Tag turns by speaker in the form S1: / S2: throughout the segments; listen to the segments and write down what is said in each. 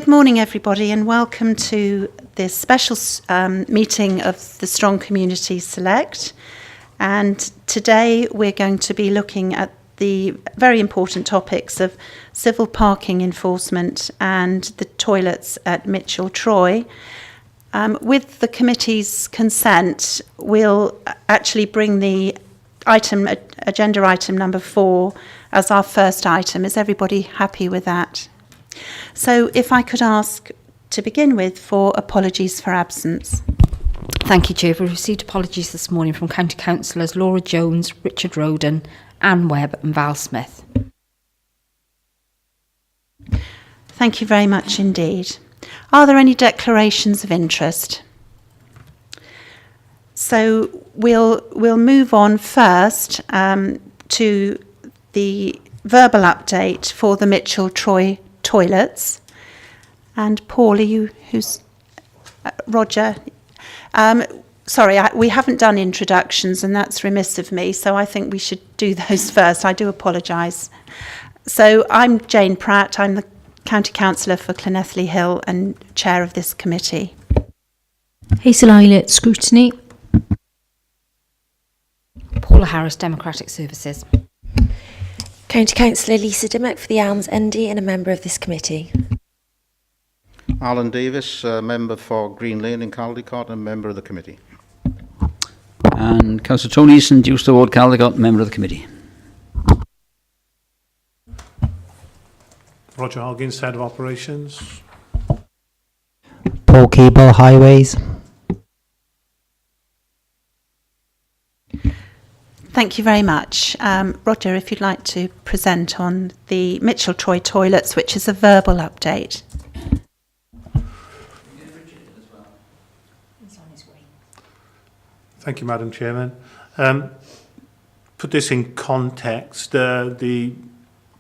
S1: morning, everybody, and welcome to this special meeting of the Strong Communities Select. And today we're going to be looking at the very important topics of civil parking enforcement and the toilets at Mitchell Troy. With the committee's consent, we'll actually bring the agenda item number 4 as our first item. Is everybody happy with that? So if I could ask to begin with for apologies for absence.
S2: Thank you, Chair. We've received apologies this morning from County Councillors Laura Jones, Richard Roden, Anne Webb and Val Smith.
S1: Thank you very much indeed. Are there any declarations of interest? So we'll move on first to the verbal update for the Mitchell Troy toilets. And Paul, Roger? Sorry, we haven't done introductions, and that's remiss of me, so I think we should do those first. I do apologise. So I'm Jane Pratt. I'm the County Councillor for Llanelli Hill and Chair of this committee.
S3: Hazel Eilert, Scrutiny.
S2: Paula Harris, Democratic Services.
S4: County Councillor Lisa Dimmock for the Elms ND and a member of this committee.
S5: Alan Davis, member for Green Lane in Caldecott and member of the committee.
S6: And Councillor Tony Easton, Dewster Ward, Caldecott, member of the committee.
S7: Roger Hoggins, Head of Operations.
S8: Paul Keeble, Highways.
S1: Thank you very much. Roger, if you'd like to present on the Mitchell Troy toilets, which is a verbal update.
S7: Thank you, Madam Chairman. Put this in context, the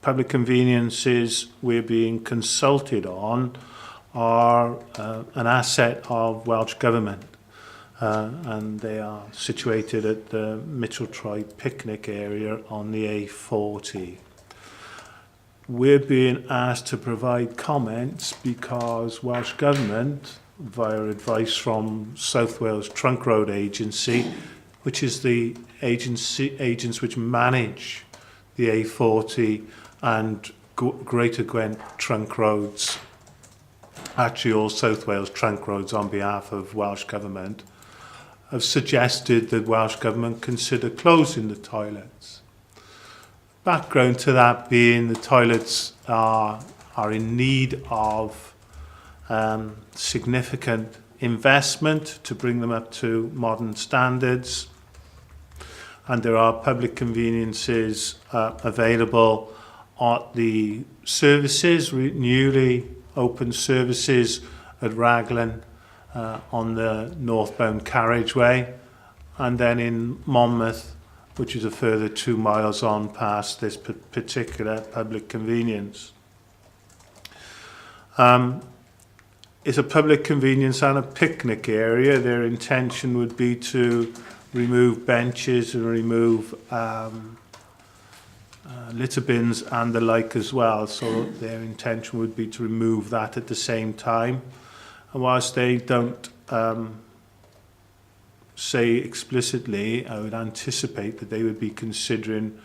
S7: public conveniences we're being consulted on are an asset of Welsh Government. And they are situated at the Mitchell Troy picnic area on the A40. We're being asked to provide comments because Welsh Government, via advice from South Wales Trunk Road Agency, which is the agents which manage the A40 and Greater Gwent trunk roads, actually all South Wales trunk roads on behalf of Welsh Government, have suggested that Welsh Government consider closing the toilets. Background to that being the toilets are in need of significant investment to bring them up to modern standards, and there are public conveniences available at the services, newly opened services at Raglan on the northbound carriageway, and then in Monmouth, which is a further 2 miles on past this particular public convenience. It's a public convenience and a picnic area. Their intention would be to remove benches and remove litter bins and the like as well, so their intention would be to remove that at the same time. And whilst they don't say explicitly, I would anticipate that they would be considering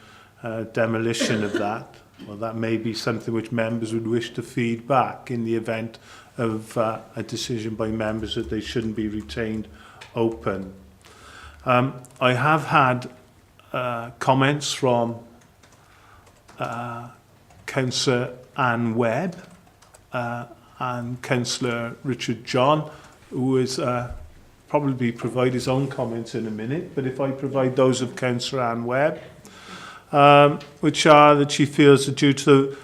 S7: demolition of that. Well, that may be something which members would wish to feed back in the event of a decision by members that they shouldn't be retained open. I have had comments from Councillor Anne Webb and Councillor Richard John, who is probably provide his own comments in a minute, but if I provide those of Councillor Anne Webb, which are that she feels that due to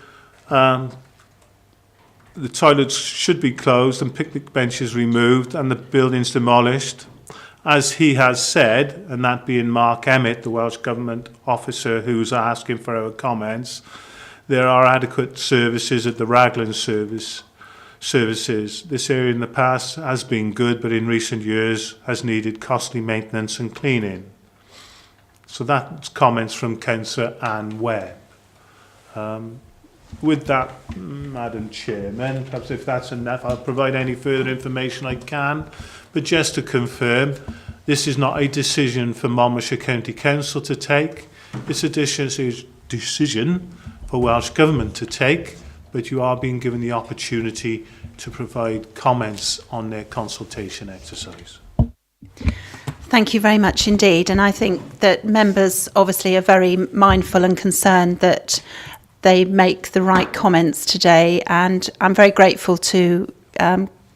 S7: the toilets should be closed and picnic benches removed and the buildings demolished, as he has said, and that being Mark Emmett, the Welsh Government officer who's asking for our comments, there are adequate services at the Raglan services. This area in the past has been good, but in recent years has needed costly maintenance and cleaning. So that's comments from Councillor Anne Webb. with that, Madam Chairman, perhaps if that's enough, I'll provide any further information I can. But just to confirm, this is not a decision for Monmouthshire County Council to take. It's a decision for Welsh Government to take, but you are being given the opportunity to provide comments on their consultation exercise.
S1: Thank you very much indeed. And I think that members obviously are very mindful and concerned that they make the right comments today. And I'm very grateful to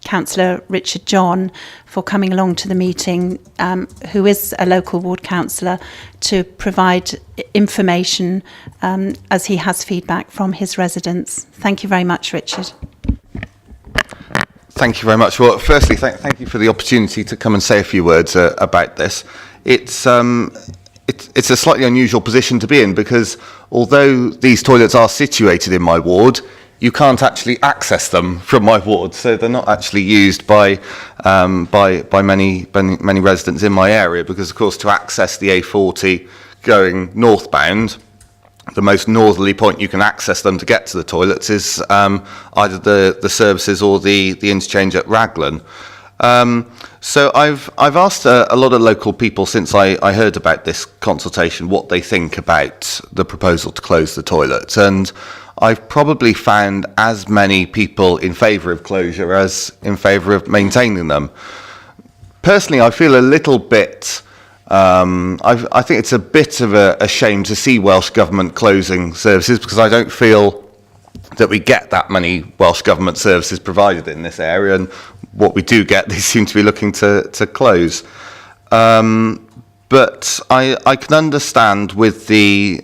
S1: Councillor Richard John for coming along to the meeting, who is a local ward councillor, to provide information as he has feedback from his residents. Thank you very much, Richard.
S9: Thank you very much. Well, firstly, thank you for the opportunity to come and say a few words about this. It's a slightly unusual position to be in, because although these toilets are situated in my ward, you can't actually access them from my ward, so they're not actually used by many residents in my area, because of course to access the A40 going northbound, the most northerly point you can access them to get to the toilets is either the services or the interchange at Raglan. So I've asked a lot of local people since I heard about this consultation what they think about the proposal to close the toilets, and I've probably found as many people in favour of closure as in favour of maintaining them. Personally, I feel a little bit I think it's a bit of a shame to see Welsh Government closing services, because I don't feel that we get that many Welsh Government services provided in this area, and what we do get, they seem to be looking to close. But I can understand with the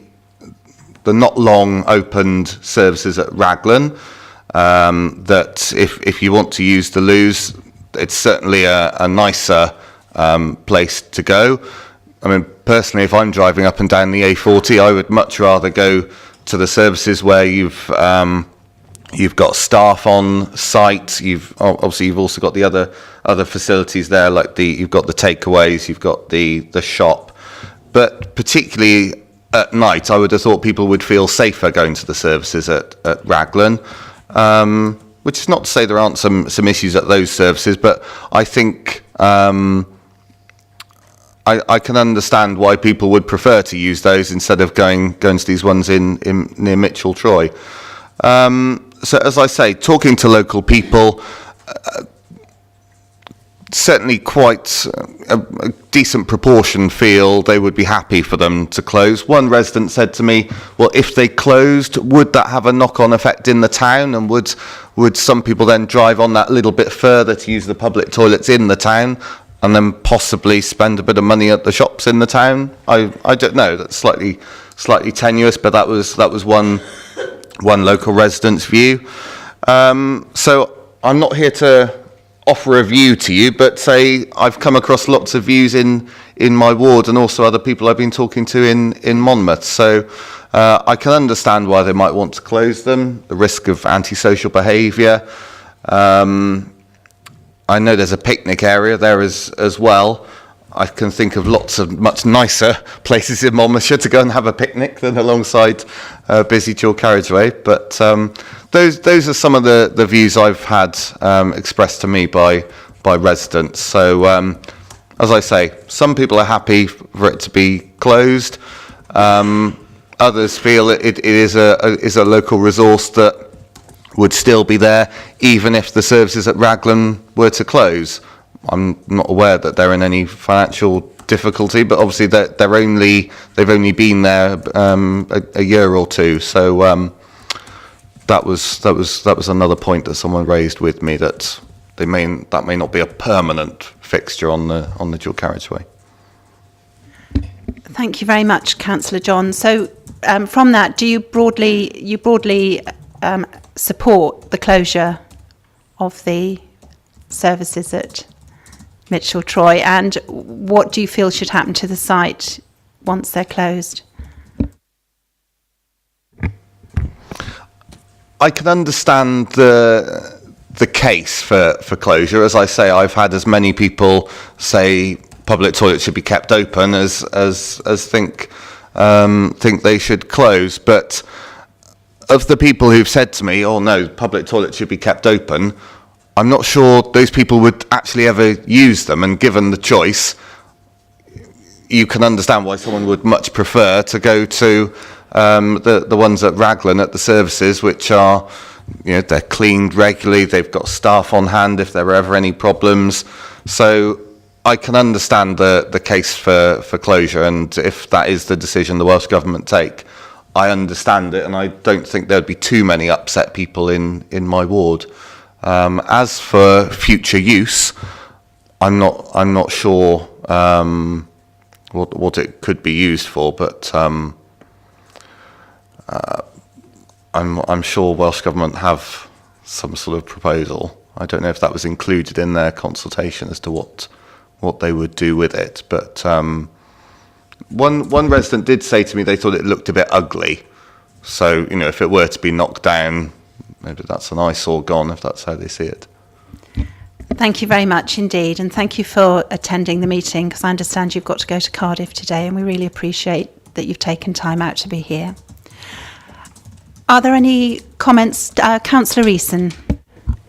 S9: not long opened services at Raglan, that if you want to use the loos, it's certainly a nicer place to go. I mean, personally, if I'm driving up and down the A40, I would much rather go to the services where you've got staff on site. You've also got the other facilities there, like you've got the takeaways, you've got the shop. But particularly at night, I would have thought people would feel safer going to the services at Raglan. Which is not to say there aren't some issues at those services, but I think I can understand why people would prefer to use those instead of going to these ones in near Mitchell Troy. So as I say, talking to local people, certainly quite a decent proportion feel they would be happy for them to close. One resident said to me, well, if they closed, would that have a knock-on effect in the town, and would some people then drive on that little bit further to use the public toilets in the town and then possibly spend a bit of money at the shops in the town? I don't know, that's slightly tenuous, but that was one local resident's view. So I'm not here to offer a view to you, but say I've come across lots of views in my ward and also other people I've been talking to in Monmouth. So I can understand why they might want to close them, the risk of antisocial behaviour. I know there's a picnic area there as well. I can think of lots of much nicer places in Monmouthshire to go and have a picnic than alongside a busy dual carriageway. But those are some of the views I've had expressed to me by residents. So as I say, some people are happy for it to be closed. Others feel it is a local resource that would still be there even if the services at Raglan were to close. I'm not aware that they're in any financial difficulty, but obviously they've only been there a year or two. So that was another point that someone raised with me, that that may not be a permanent fixture on the dual carriageway.
S1: Thank you very much, Councillor John. So from that, do you broadly support the closure of the services at Mitchell Troy, and what do you feel should happen to the site once they're closed?
S9: I can understand the case for closure. As I say, I've had as many people say public toilets should be kept open as think they should close. But of the people who've said to me, oh no, public toilets should be kept open, I'm not sure those people would actually ever use them, and given the choice, you can understand why someone would much prefer to go to the ones at Raglan at the services, which are, they're cleaned regularly, they've got staff on hand if there are ever any problems. So I can understand the case for closure, and if that is the decision the Welsh Government take, I understand it, and I don't think there'd be too many upset people in my ward. As for future use, I'm not sure what it could be used for, but I'm sure Welsh Government have some sort of proposal. I don't know if that was included in their consultation as to what they would do with it, but one resident did say to me they thought it looked a bit ugly. So, if it were to be knocked down, maybe that's an eyesore gone, if that's how they see it.
S1: Thank you very much indeed, and thank you for attending the meeting, because I understand you've got to go to Cardiff today, and we really appreciate that you've taken time out to be here. Are there any comments? Councillor Eason.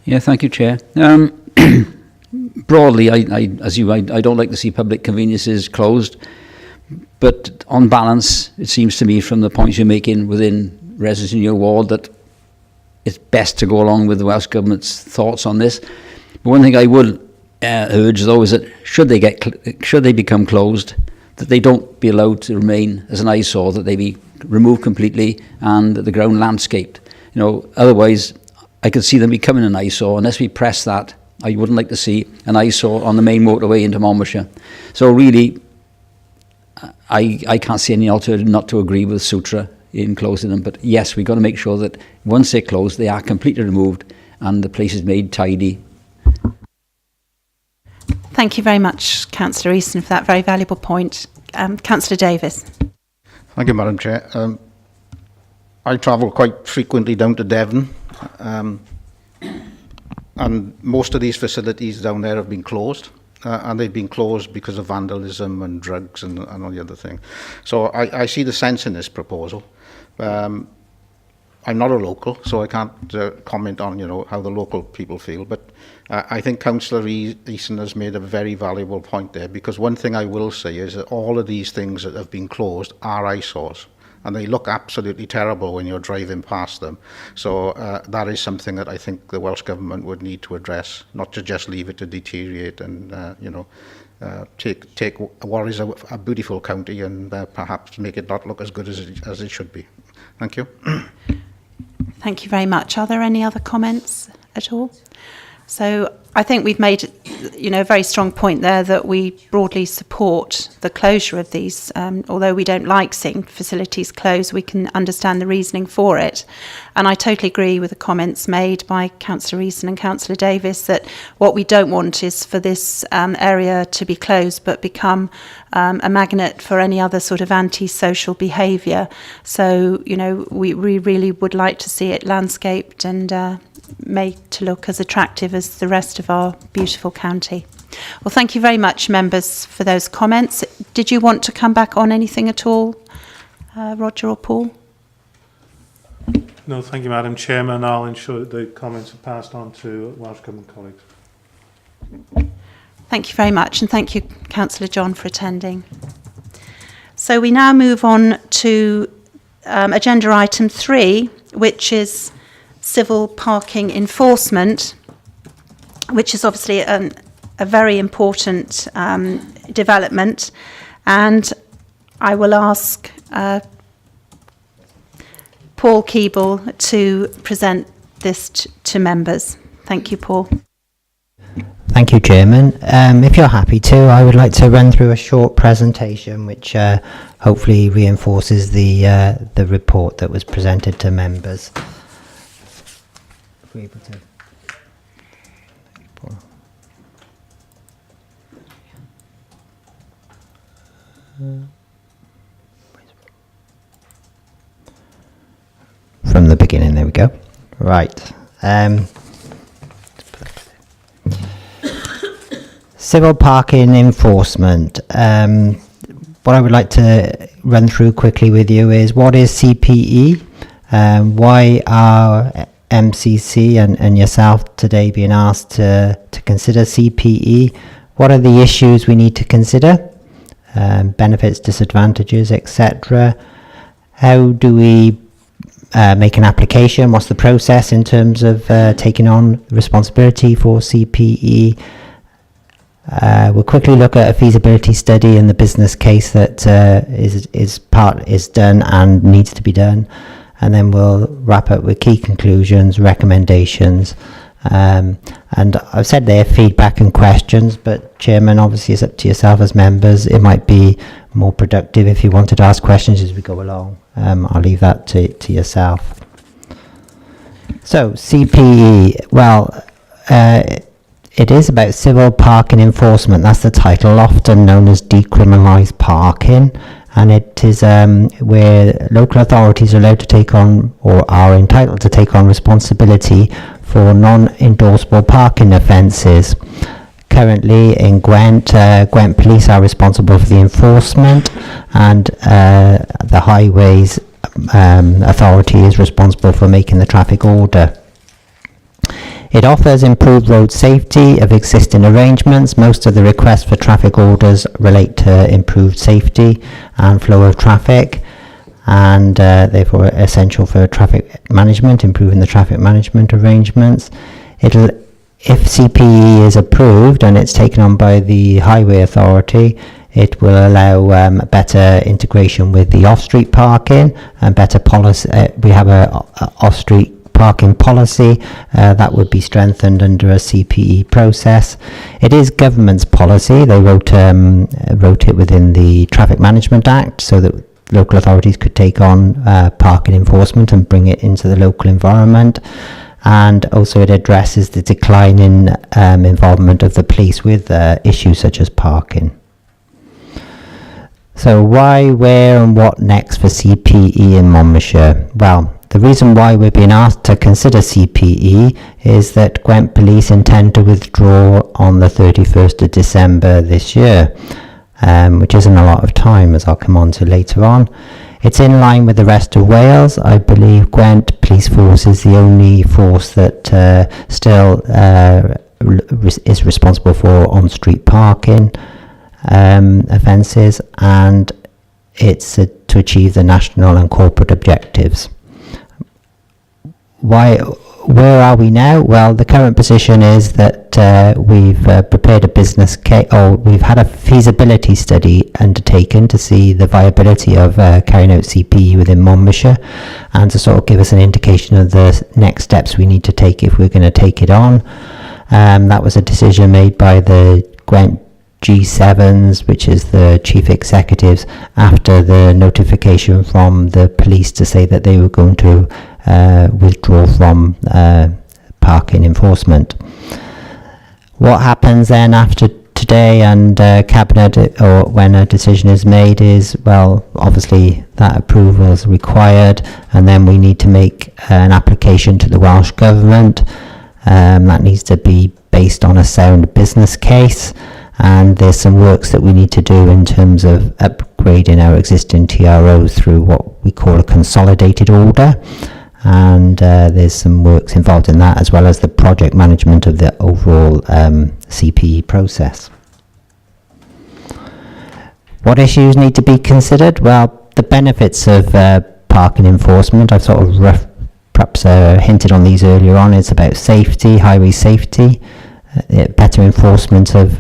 S6: Yeah, thank you, Chair. Broadly, I don't like to see public conveniences closed, but on balance, it seems to me from the points you're making within residents in your ward that it's best to go along with the Welsh Government's thoughts on this. But one thing I would urge, though, is that should they become closed, that they don't be allowed to remain as an eyesore, that they be removed completely and the ground landscaped. Otherwise, I could see them becoming an eyesore. Unless we press that, I wouldn't like to see an eyesore on the main motorway into Monmouthshire. So really, I can't see any alternative not to agree with Sutra in closing them. But yes, we've got to make sure that once they're closed, they are completely removed and the place is made tidy.
S1: Thank you very much, Councillor Easton, for that very valuable point. Councillor Davis.
S5: Thank you, Madam Chair. I travel quite frequently down to Devon, and most of these facilities down there have been closed, and they've been closed because of vandalism and drugs and all the other thing. So I see the sense in this proposal. I'm not a local, so I can't comment on how the local people feel, but I think Councillor Eason has made a very valuable point there, because one thing I will say is that all of these things that have been closed are eyesores, and they look absolutely terrible when you're driving past them. So that is something that I think the Welsh Government would need to address, not to just leave it to deteriorate and take what is a beautiful county and perhaps make it not look as good as it should be. Thank you.
S1: Thank you very much. Are there any other comments at all? So I think we've made, a very strong point there that we broadly support the closure of these. Although we don't like seeing facilities closed, we can understand the reasoning for it. And I totally agree with the comments made by Councillor Eason and Councillor Davis that what we don't want is for this area to be closed but become a magnet for any other sort of anti-social behaviour. So, we really would like to see it landscaped and made to look as attractive as the rest of our beautiful county. Well, thank you very much, members, for those comments. Did you want to come back on anything at all, Roger or Paul?
S7: No, thank you, Madam Chairman. I'll ensure that the comments are passed on to Welsh Government colleagues.
S1: Thank you very much, and thank you, Councillor John, for attending. So we now move on to agenda item 3, which is civil parking enforcement, which is obviously a very important development, and I will ask Paul Keeble to present this to members. Thank you, Paul.
S8: Thank you, Chairman. If you're happy to, I would like to run through a short presentation which hopefully reinforces the report that was presented to members. If we're able to. From the beginning, there we go. Right. Civil parking enforcement. What I would like to run through quickly with you is what is CPE, Why are MCC and yourself today being asked to consider CPE? What are the issues we need to consider? Benefits, disadvantages, etc. How do we make an application? What's the process in terms of taking on responsibility for CPE? We'll quickly look at a feasibility study and the business case that is done and needs to be done, and then we'll wrap up with key conclusions, recommendations, and I've said there feedback and questions, but Chairman, obviously it's up to yourself as members. It might be more productive if you wanted to ask questions as we go along. I'll leave that to yourself. So CPE, well, it is about civil parking enforcement. That's the title, often known as decriminalised parking, and it is where local authorities are allowed to take on, or are entitled to take on, responsibility for non-enforceable parking offences. Currently in Gwent, Gwent Police are responsible for the enforcement, and the Highways Authority is responsible for making the traffic order. It offers improved road safety of existing arrangements. Most of the requests for traffic orders relate to improved safety and flow of traffic, and therefore essential for traffic management, improving the traffic management arrangements. If CPE is approved and it's taken on by the Highway Authority, it will allow better integration with the off-street parking and better policy. We have a off-street parking policy that would be strengthened under a CPE process. It is government's policy. They wrote it within the Traffic Management Act so that local authorities could take on parking enforcement and bring it into the local environment. And also it addresses the decline in involvement of the police with issues such as parking. So why, where and what next for CPE in Monmouthshire? Well, the reason why we're being asked to consider CPE is that Gwent Police intend to withdraw on the 31st of December this year, which isn't a lot of time, as I'll come on to later on. It's in line with the rest of Wales. I believe Gwent Police Force is the only force that still is responsible for on-street parking offences, and it's to achieve the national and corporate objectives. Where are we now? Well, the current position is that we've prepared a business case, or we've had a feasibility study undertaken to see the viability of carrying out CPE within Monmouthshire, and to sort of give us an indication of the next steps we need to take if we're going to take it on. That was a decision made by the Gwent G7s, which is the chief executives, after the notification from the police to say that they were going to withdraw from parking enforcement. What happens then after today and Cabinet, or when a decision is made, is, well, obviously that approval is required, and then we need to make an application to the Welsh Government. That needs to be based on a sound business case, and there's some works that we need to do in terms of upgrading our existing TROs through what we call a consolidated order, and there's some works involved in that, as well as the project management of the overall CPE process. What issues need to be considered? Well, the benefits of parking enforcement, I've sort of perhaps hinted on these earlier on. It's about safety, highway safety, better enforcement of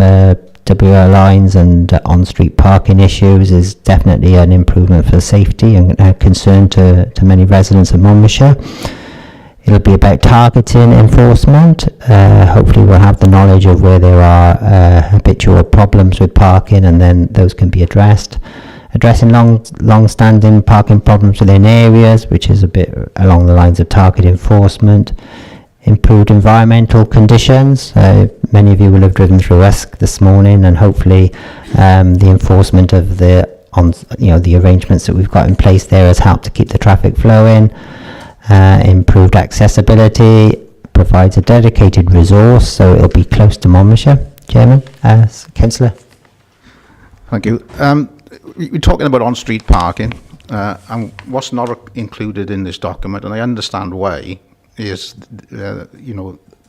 S8: WR lines and on-street parking issues is definitely an improvement for safety and a concern to many residents of Monmouthshire. It'll be about targeting enforcement. Hopefully we'll have the knowledge of where there are habitual problems with parking, and then those can be addressed. Addressing long-standing parking problems within areas, which is a bit along the lines of target enforcement. Improved environmental conditions. Many of you will have driven through Usk this morning, and hopefully the enforcement of the arrangements that we've got in place there has helped to keep the traffic flowing. Improved accessibility, provides a dedicated resource, so it'll be close to Monmouthshire. Chairman, Councillor.
S5: Thank you. We're talking about on-street parking. And what's not included in this document, and I understand why, is the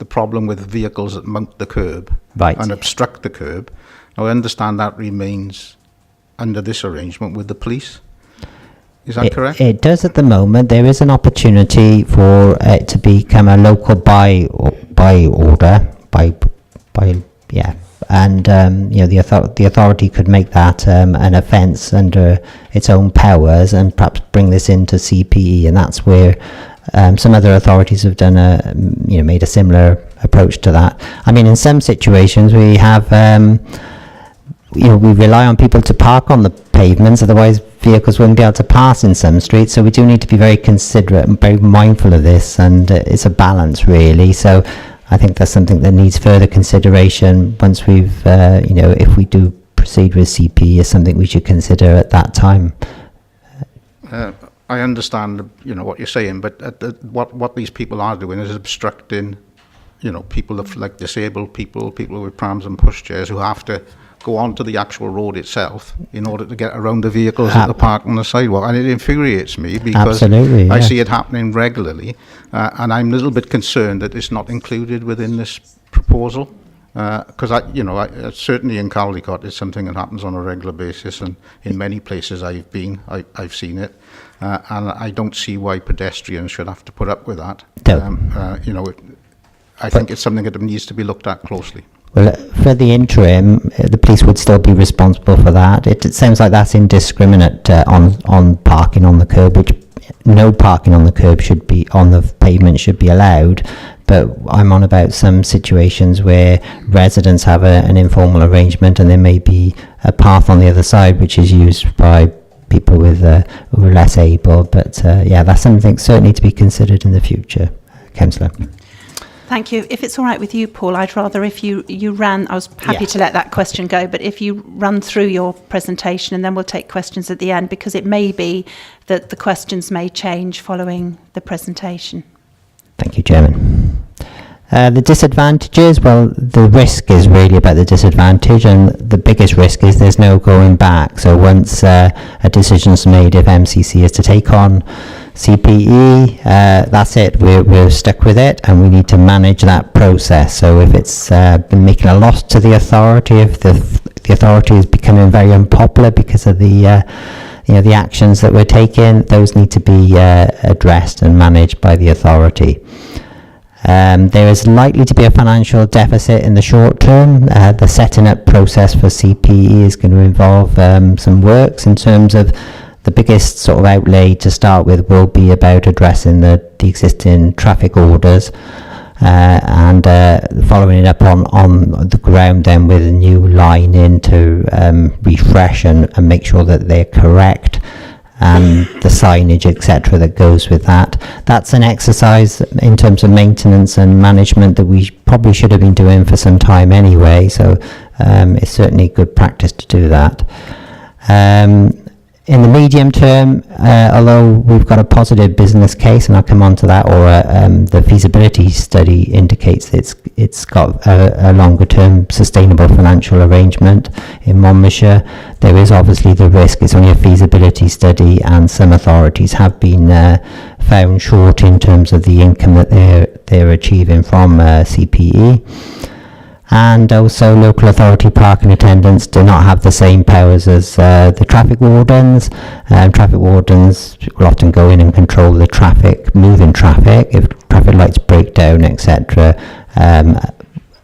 S5: problem with vehicles that mount the curb and obstruct the curb. Now, I understand that remains under this arrangement with the police. Is that correct?
S8: It does at the moment. There is an opportunity for it to become a local by order, and the authority could make that an offence under its own powers, and perhaps bring this into CPE, and that's where some other authorities have done made a similar approach to that. I mean, in some situations we have we rely on people to park on the pavements, otherwise vehicles wouldn't be able to pass in some streets, so we do need to be very considerate and very mindful of this, and it's a balance really. So I think that's something that needs further consideration once we've if we do proceed with CP, is something we should consider at that time.
S5: I understand what you're saying, but what these people are doing is obstructing people like disabled people with prams and pushchairs, who have to go onto the actual road itself in order to get around the vehicles that are parked on the sidewalk. And it infuriates me because I see it happening regularly, and I'm a little bit concerned that it's not included within this proposal, because certainly in Caldicot it's something that happens on a regular basis, and in many places I've been, I've seen it, and I don't see why pedestrians should have to put up with that. I think it's something that needs to be looked at closely.
S8: Well, for the interim, the police would still be responsible for that. It sounds like that's indiscriminate on parking on the curb, which no parking on the curb should be, on the pavement should be allowed. But I'm on about some situations where residents have an informal arrangement, and there may be a path on the other side which is used by people who are less able. But that's something certainly to be considered in the future. Councillor.
S1: Thank you. If it's all right with you, Paul, I'd rather if you ran, I was happy to let that question go, but if you run through your presentation, and then we'll take questions at the end, because it may be that the questions may change following the presentation.
S8: Thank you, Chairman. The disadvantages, well, the risk is really about the disadvantage, and the biggest risk is there's no going back. So once a decision's made, if MCC is to take on CPE, that's it, we're stuck with it, and we need to manage that process. So if it's been making a loss to the authority, if the authority is becoming very unpopular because of the actions that we're taking, those need to be addressed and managed by the authority. There is likely to be a financial deficit in the short term. The setting up process for CPE is going to involve some works. In terms of the biggest sort of outlay to start with will be about addressing the existing traffic orders, and following it up on the ground then with a new line in to refresh and make sure that they're correct, and the signage, etc., that goes with that. That's an exercise in terms of maintenance and management that we probably should have been doing for some time anyway, so it's certainly good practice to do that. In the medium term, although we've got a positive business case, and I'll come on to that, or the feasibility study indicates it's got a longer term sustainable financial arrangement in Monmouthshire, there is obviously the risk. It's only a feasibility study, and some authorities have been found short in terms of the income that they're achieving from CPE. And also local authority parking attendants do not have the same powers as the traffic wardens. Traffic wardens will often go in and control the traffic, moving traffic, if traffic lights break down, etc.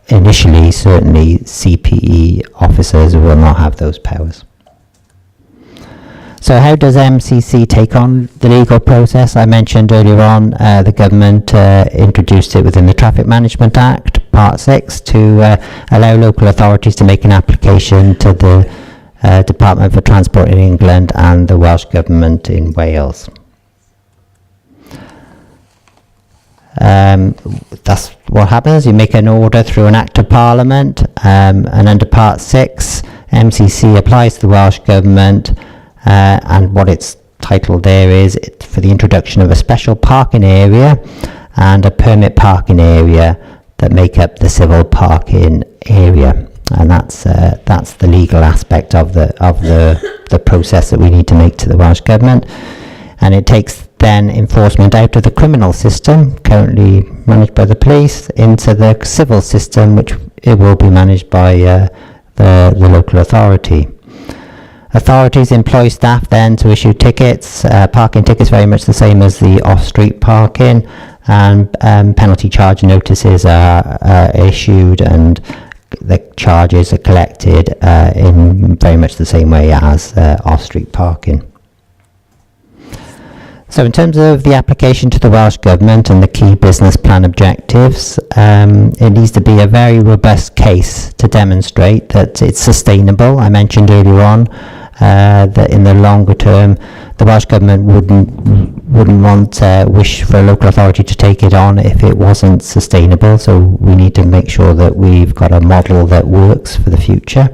S8: Initially, certainly CPE officers will not have those powers. So how does MCC take on the legal process? I mentioned earlier on the government introduced it within the Traffic Management Act, Part 6, to allow local authorities to make an application to the Department for Transport in England and the Welsh Government in Wales. That's what happens. You make an order through an Act of Parliament, and under Part 6, MCC applies to the Welsh Government, and what it's titled there is for the introduction of a special parking area and a permit parking area that make up the civil parking area. and that's the legal aspect of the process that we need to make to the Welsh Government. And it takes then enforcement out of the criminal system, currently managed by the police, into the civil system, which it will be managed by the local authority. Authorities employ staff then to issue tickets, parking tickets very much the same as the off-street parking, and penalty charge notices are issued, and the charges are collected in very much the same way as off-street parking. So in terms of the application to the Welsh Government and the key business plan objectives, it needs to be a very robust case to demonstrate that it's sustainable. I mentioned earlier on that in the longer term, the Welsh Government wouldn't wish for a local authority to take it on if it wasn't sustainable. So we need to make sure that we've got a model that works for the future.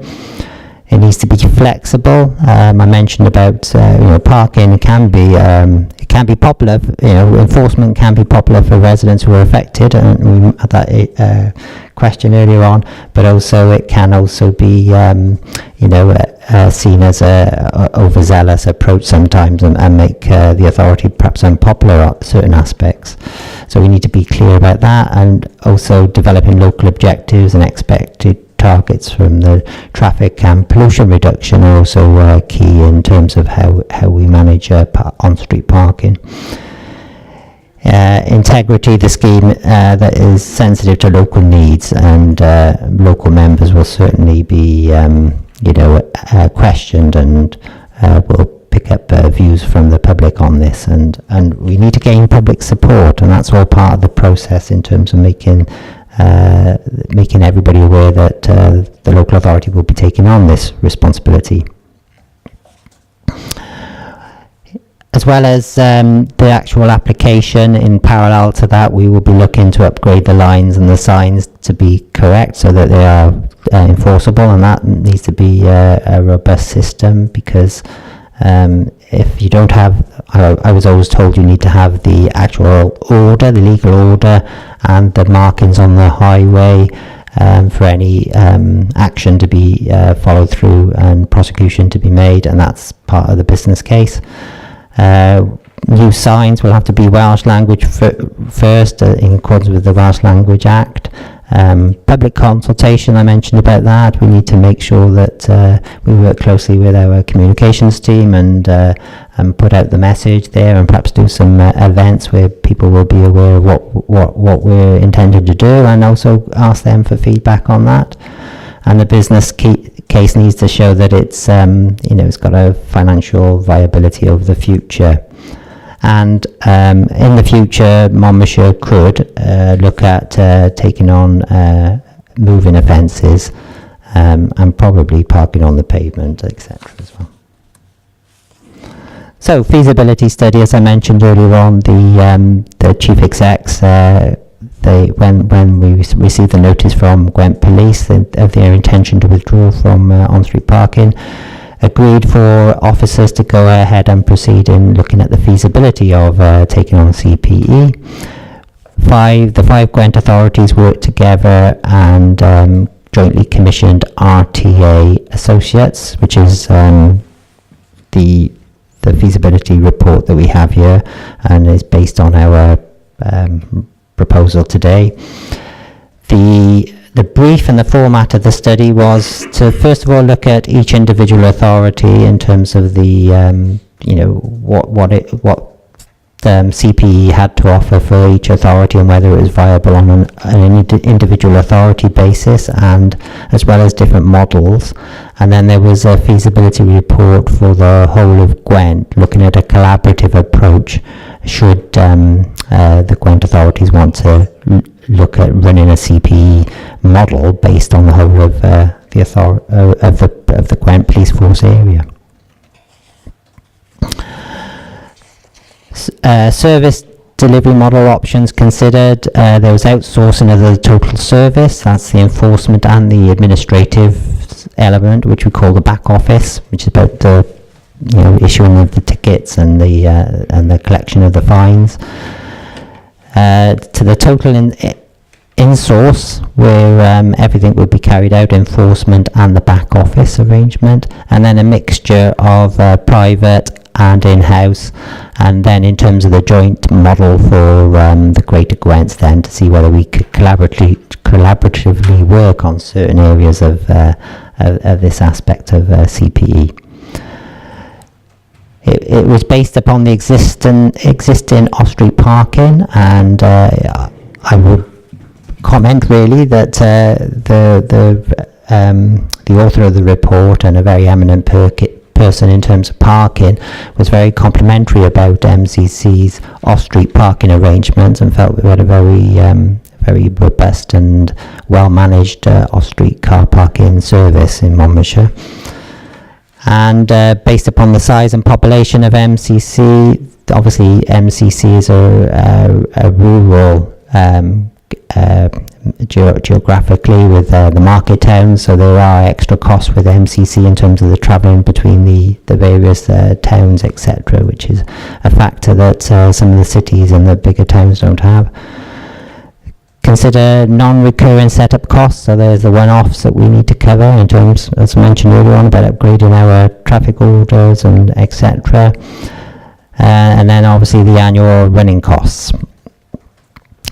S8: It needs to be flexible. I mentioned about parking. It can be popular. Enforcement can be popular for residents who are affected, and we had that question earlier on. But also, it can also be seen as a overzealous approach sometimes, and make the authority perhaps unpopular at certain aspects. So we need to be clear about that, and also developing local objectives and expected targets from the traffic and pollution reduction are also key in terms of how we manage on-street parking. Integrity, the scheme that is sensitive to local needs, and local members will certainly be questioned, and will pick up views from the public on this, and we need to gain public support, and that's all part of the process in terms of making everybody aware that the local authority will be taking on this responsibility. As well as the actual application, in parallel to that, we will be looking to upgrade the lines and the signs to be correct so that they are enforceable, and that needs to be a robust system, because if you don't have, I was always told you need to have the actual order, the legal order, and the markings on the highway for any action to be followed through and prosecution to be made, and that's part of the business case. New signs will have to be Welsh language first, in accordance with the Welsh Language Act. Public consultation, I mentioned about that. We need to make sure that we work closely with our communications team and put out the message there, and perhaps do some events where people will be aware of what we're intended to do, and also ask them for feedback on that. And the business case needs to show that it's it's got a financial viability over the future. And in the future, Monmouthshire could look at taking on moving offences, and probably parking on the pavement, etc. as well. So, feasibility study, as I mentioned earlier on, the chief execs, when we received the notice from Gwent Police of their intention to withdraw from on-street parking, agreed for officers to go ahead and proceed in looking at the feasibility of taking on CPE. The five Gwent authorities worked together and jointly commissioned RTA Associates, which is the feasibility report that we have here, and is based on our proposal today. The brief and the format of the study was to first of all look at each individual authority in terms of the what CPE had to offer for each authority, and whether it was viable on an individual authority basis, and as well as different models. And then there was a feasibility report for the whole of Gwent, looking at a collaborative approach should the Gwent authorities want to look at running a CPE model based on the whole of the Gwent Police Force area. Service delivery model options considered. There was outsourcing of the total service, that's the enforcement and the administrative element, which we call the back office, which is about the issuing of the tickets and the collection of the fines. To the total in-source, where everything would be carried out, enforcement and the back office arrangement, and then a mixture of private and in-house, and then in terms of the joint model for the Greater Gwents, then to see whether we could collaboratively work on certain areas of this aspect of CPE. It was based upon the existing off-street parking, and I would comment really that the author of the report, and a very eminent person in terms of parking, was very complimentary about MCC's off-street parking arrangements, and felt we had a very robust and well-managed off-street car parking service in Monmouthshire. And based upon the size and population of MCC, obviously MCC is a rural geographically with the market towns, so there are extra costs with MCC in terms of the travelling between the various towns, etc., which is a factor that some of the cities and the bigger towns don't have. Consider non-recurring setup costs, so there's the one-offs that we need to cover in terms, as mentioned earlier on, about upgrading our traffic orders and etc. And then obviously the annual running costs,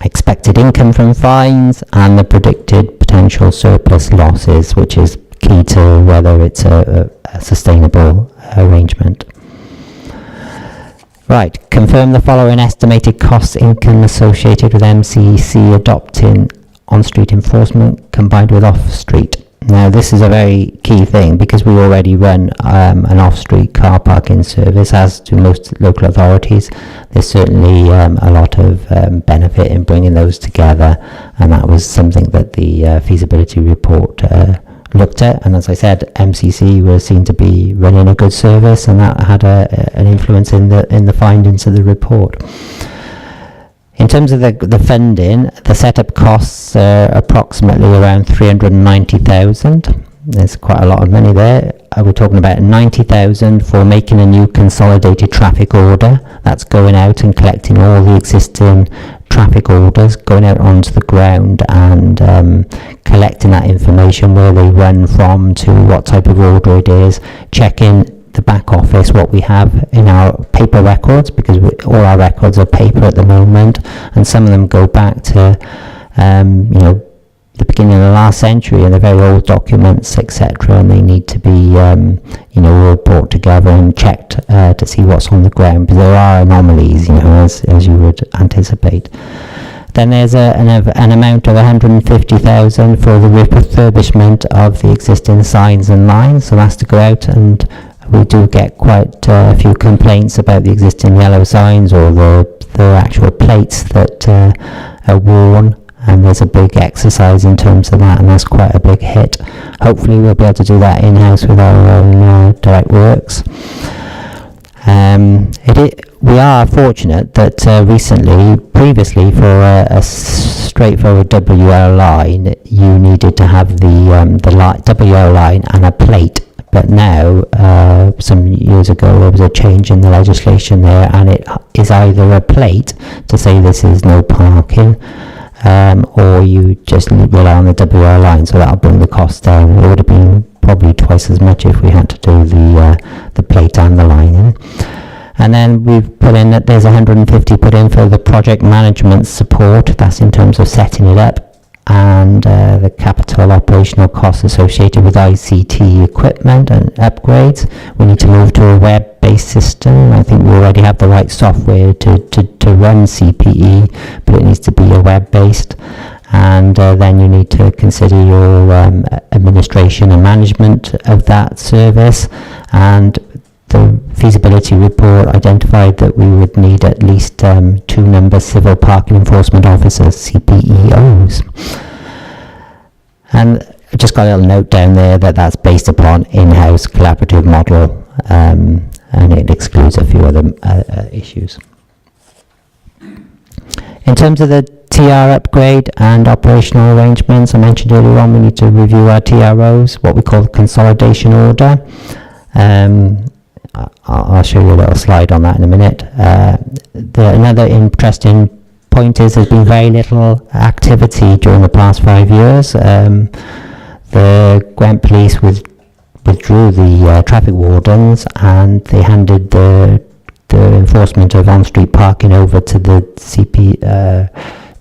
S8: expected income from fines, and the predicted potential surplus losses, which is key to whether it's a sustainable arrangement. Right, confirm the following estimated cost income associated with MCC adopting on-street enforcement combined with off-street. Now this is a very key thing, because we already run an off-street car parking service, as do most local authorities. There's certainly a lot of benefit in bringing those together, and that was something that the feasibility report looked at, and as I said, MCC was seen to be running a good service, and that had an influence in the findings of the report. In terms of the funding, the setup costs are approximately around 390,000. There's quite a lot of money there. We're talking about 90,000 for making a new consolidated traffic order. That's going out and collecting all the existing traffic orders, going out onto the ground and collecting that information, where they run from, to what type of order it is, checking the back office, what we have in our paper records, because all our records are paper at the moment, and some of them go back to the beginning of the last century, and they're very old documents, etc., and they need to be all brought together and checked to see what's on the ground, because there are anomalies, as you would anticipate. Then there's an amount of 150,000 for the refurbishment of the existing signs and lines, so that's to go out, and we do get quite a few complaints about the existing yellow signs, or the actual plates that are worn, and there's a big exercise in terms of that, and that's quite a big hit. Hopefully we'll be able to do that in-house with our own direct works. We are fortunate that previously for a straightforward WL line, you needed to have the WL line and a plate. But now, some years ago, there was a change in the legislation there, and it is either a plate to say this is no parking, or you just rely on the WL line, so that'll bring the cost down. It would have been probably twice as much if we had to do the plate and the line in. And then we've put in that there's 150 put in for the project management support. That's in terms of setting it up, and the capital operational costs associated with ICT equipment and upgrades. We need to move to a web-based system. I think we already have the right software to run CPE, but it needs to be a web-based. And then you need to consider your administration and management of that service. And the feasibility report identified that we would need at least 2 number civil parking enforcement officers, CPEOs. And I just got a little note down there that that's based upon in-house collaborative model, and it excludes a few other issues. In terms of the TR upgrade and operational arrangements, I mentioned earlier on, we need to review our TROs, what we call the consolidation order. I'll show you a little slide on that in a minute. Another interesting point is there's been very little activity during the past 5 years. The Gwent Police withdrew the traffic wardens, and they handed the enforcement of on-street parking over to the CP,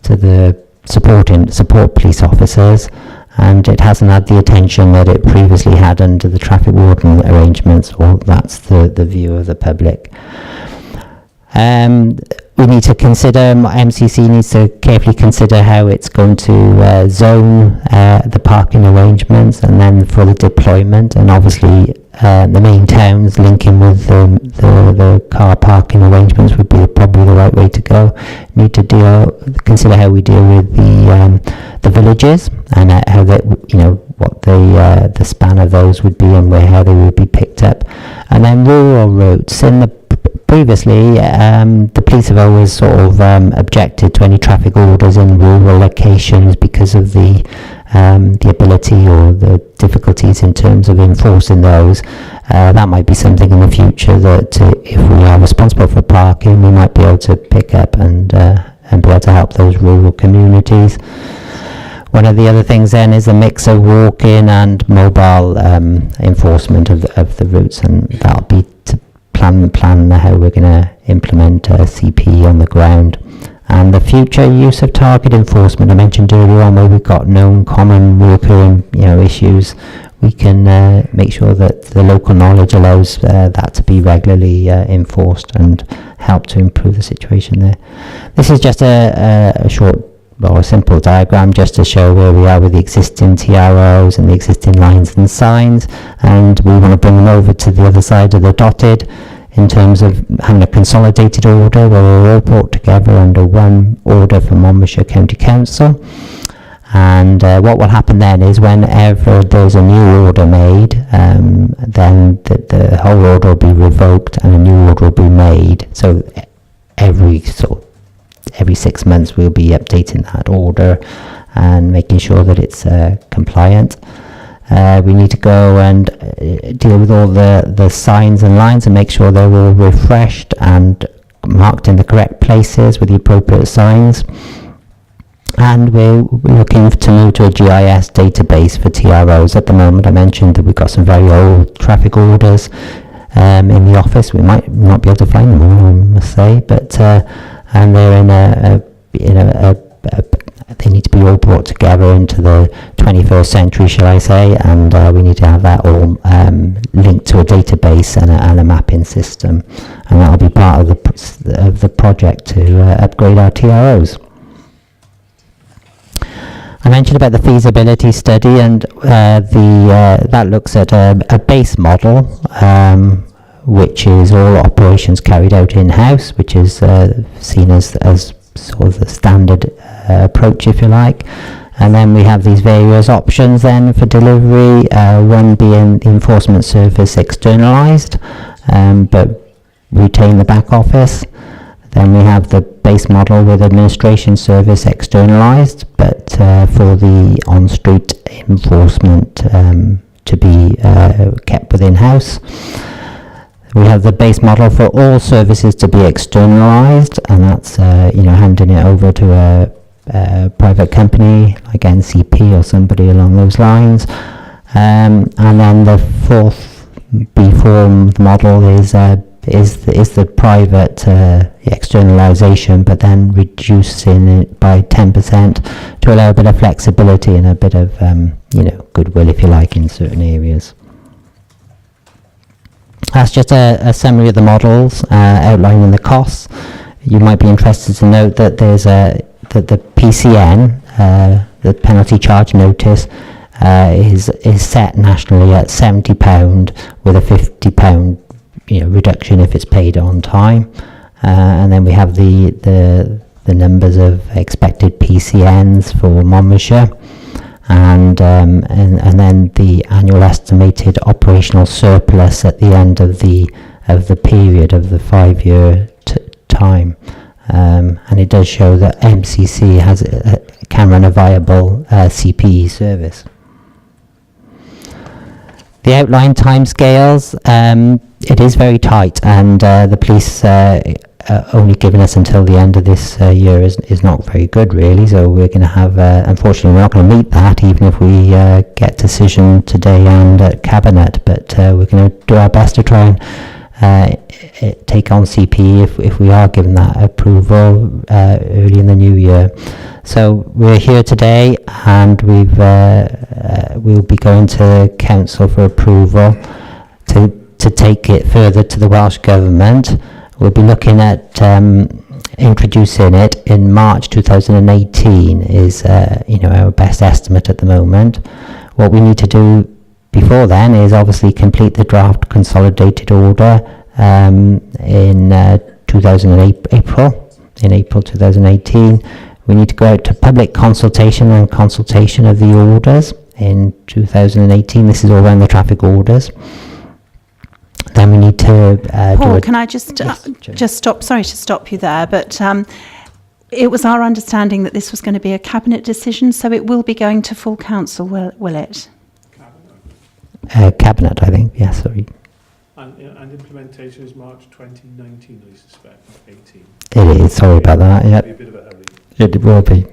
S8: to the support police officers, and it hasn't had the attention that it previously had under the traffic warden arrangements. Well, that's the view of the public. We need to consider, MCC needs to carefully consider how it's going to zone the parking arrangements, and then for the deployment, and obviously the main towns linking with the car parking arrangements would be probably the right way to go. Need to consider how we deal with the villages, and how that, what the span of those would be, and how they would be picked up. And then rural routes. Previously, the police have always sort of objected to any traffic orders in rural locations because of the ability or the difficulties in terms of enforcing those. That might be something in the future that if we are responsible for parking, we might be able to pick up and be able to help those rural communities. One of the other things then is a mix of walk-in and mobile enforcement of the routes, and that'll be to plan how we're going to implement CP on the ground. And the future use of target enforcement, I mentioned earlier on, where we've got known common recurring issues, we can make sure that the local knowledge allows that to be regularly enforced and help to improve the situation there. This is just a short or a simple diagram just to show where we are with the existing TROs and the existing lines and signs, and we want to bring them over to the other side of the dotted in terms of having a consolidated order where we're all brought together under one order for Monmouthshire County Council. And what will happen then is whenever there's a new order made, then the whole order will be revoked and a new order will be made. So every 6 months we'll be updating that order and making sure that it's compliant. We need to go and deal with all the signs and lines and make sure they're all refreshed and marked in the correct places with the appropriate signs. And we're looking to move to a GIS database for TROs. At the moment, I mentioned that we've got some very old traffic orders in the office. We might not be able to find them all, I must say, but and they're they need to be all brought together into the 21st century, shall I say, and we need to have that all linked to a database and a mapping system, and that'll be part of the project to upgrade our TROs. I mentioned about the feasibility study, and that looks at a base model, which is all operations carried out in-house, which is seen as sort of the standard approach, if you like. And then we have these various options then for delivery, one being the enforcement service externalised, but retain the back office. Then we have the base model with administration service externalised, but for the on-street enforcement to be kept within house. We have the base model for all services to be externalised, and that's handing it over to a private company like NCP or somebody along those lines. And then the fourth B-form model is the private externalisation, but then reducing it by 10% to allow a bit of flexibility and a bit of goodwill, if you like, in certain areas. That's just a summary of the models outlining the costs. You might be interested to note that there's that the PCN, the penalty charge notice, is set nationally at £70 with a £50 reduction if it's paid on time, and then we have the numbers of expected PCNs for Monmouthshire, and then the annual estimated operational surplus at the end of the period of the 5-year time, and it does show that MCC can run a viable CPE service. The outline timescales, it is very tight, and the police only giving us until the end of this year is not very good, really. So we're going to have, unfortunately, we're not going to meet that, even if we get decision today and at Cabinet. But we're going to do our best to try and take on CPE if we are given that approval early in the new year. So we're here today, and we'll be going to Council for approval to take it further to the Welsh Government. We'll be looking at introducing it in March 2018 is our best estimate at the moment. What we need to do before then is obviously complete the draft consolidated order in April 2018. We need to go out to public consultation and consultation of the orders in 2018. This is all around the traffic orders. Then we need to
S1: Paul, can I just stop? Sorry to stop you there, but it was our understanding that this was going to be a Cabinet decision, so it will be going to full council, will it?
S8: Cabinet, I think. Yes, sorry.
S7: And implementation is March 2019, I suspect, 18.
S8: It is. Sorry about that. Yeah.
S7: It'll be a bit of a hurry.
S8: It will be.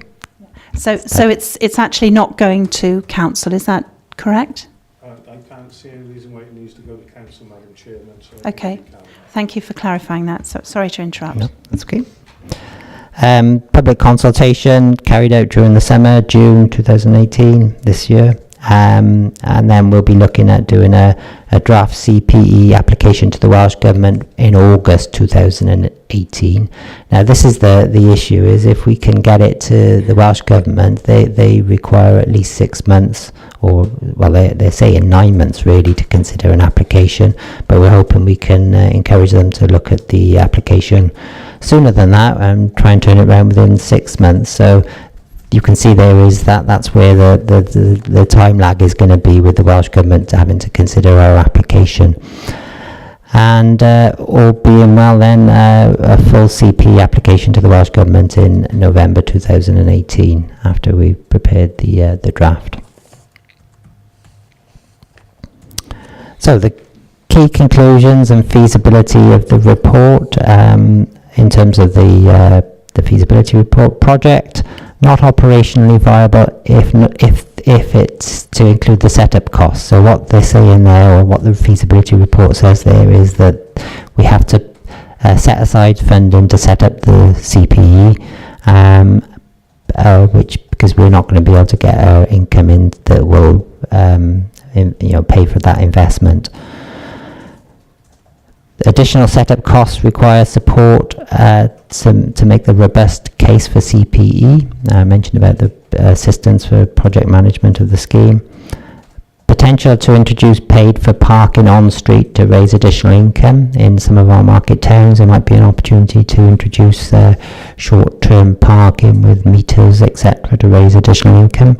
S1: So it's actually not going to council. Is that correct?
S7: I can't see any reason why it needs to go to council, Madam Chairman. So
S1: Okay. Thank you for clarifying that. So sorry to interrupt.
S8: No, that's okay. Public consultation carried out during the summer, June 2018, this year. And then we'll be looking at doing a draft CPE application to the Welsh Government in August 2018. Now, this is the issue, is if we can get it to the Welsh Government, they require at least 6 months, or, well, they're saying 9 months, really, to consider an application, but we're hoping we can encourage them to look at the application sooner than that and try and turn it around within 6 months. So you can see there is that's where the time lag is going to be with the Welsh Government having to consider our application. And all being well then, a full CP application to the Welsh Government in November 2018 after we prepared the draft. So the key conclusions and feasibility of the report in terms of the feasibility report project. Not operationally viable if it's to include the setup costs. So what they say in there, or what the feasibility report says there, is that we have to set aside funding to set up the CPE, because we're not going to be able to get our income in that will pay for that investment. Additional setup costs require support to make the robust case for CPE. I mentioned about the assistance for project management of the scheme. Potential to introduce paid for parking on street to raise additional income. In some of our market towns, there might be an opportunity to introduce short-term parking with meters, etc., to raise additional income.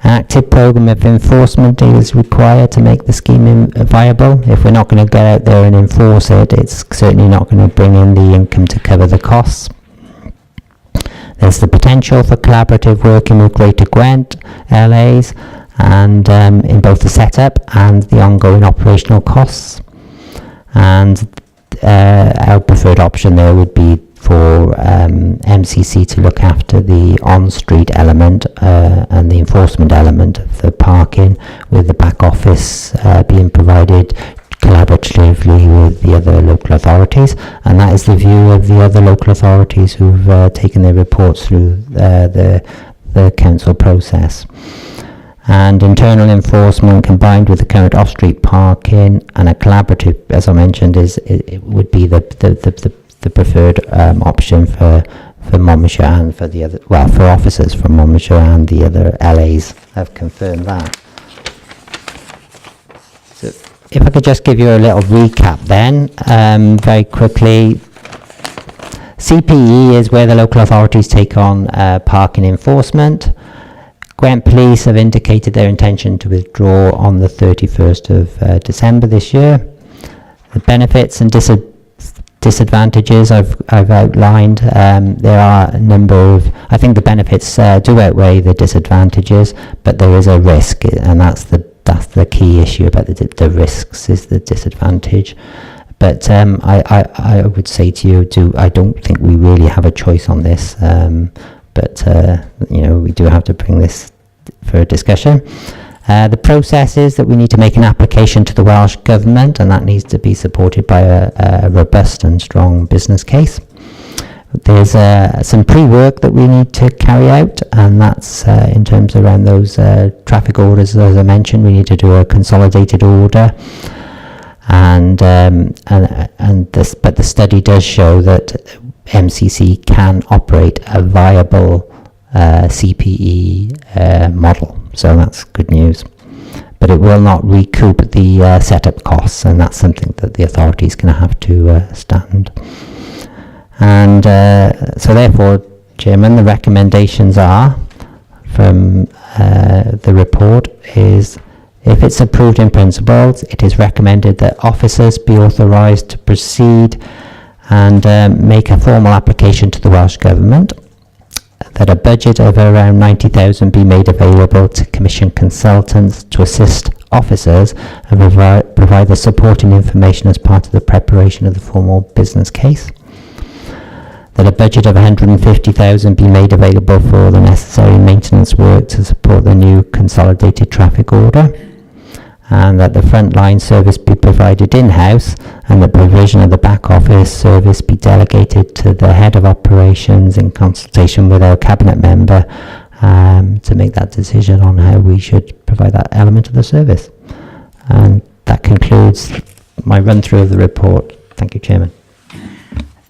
S8: An active programme of enforcement is required to make the scheme viable. If we're not going to get out there and enforce it, it's certainly not going to bring in the income to cover the costs. There's the potential for collaborative working with Greater Gwent, LAs, and in both the setup and the ongoing operational costs. And our preferred option there would be for MCC to look after the on-street element and the enforcement element of the parking, with the back office being provided collaboratively with the other local authorities. And that is the view of the other local authorities who've taken their reports through the council process. And internal enforcement combined with the current off-street parking and a collaborative, as I mentioned, it would be the preferred option for Monmouthshire and for the other, well, for officers from Monmouthshire, and the other LAs have confirmed that. So if I could just give you a little recap then, very quickly. CPE is where the local authorities take on parking enforcement. Gwent Police have indicated their intention to withdraw on the 31st of December this year. The benefits and disadvantages I've outlined. There are a number of, I think the benefits do outweigh the disadvantages, but there is a risk, and that's the key issue about the risks, is the disadvantage. But I would say to you, I don't think we really have a choice on this. But we do have to bring this for a discussion. The process is that we need to make an application to the Welsh Government, and that needs to be supported by a robust and strong business case. There's some pre-work that we need to carry out, and that's in terms around those traffic orders. As I mentioned, we need to do a consolidated order, but the study does show that MCC can operate a viable CPE model, so that's good news. But it will not recoup the setup costs, and that's something that the authority is going to have to stand. And so therefore, Chairman, the recommendations are from the report is, if it's approved in principle, it is recommended that officers be authorised to proceed and make a formal application to the Welsh Government, that a budget of around 90,000 be made available to commission consultants to assist officers and provide the supporting information as part of the preparation of the formal business case. That a budget of 150,000 be made available for the necessary maintenance work to support the new consolidated traffic order, and that the frontline service be provided in-house, and the provision of the back office service be delegated to the head of operations in consultation with our cabinet member to make that decision on how we should provide that element of the service. And that concludes my run through of the report. Thank you, Chairman.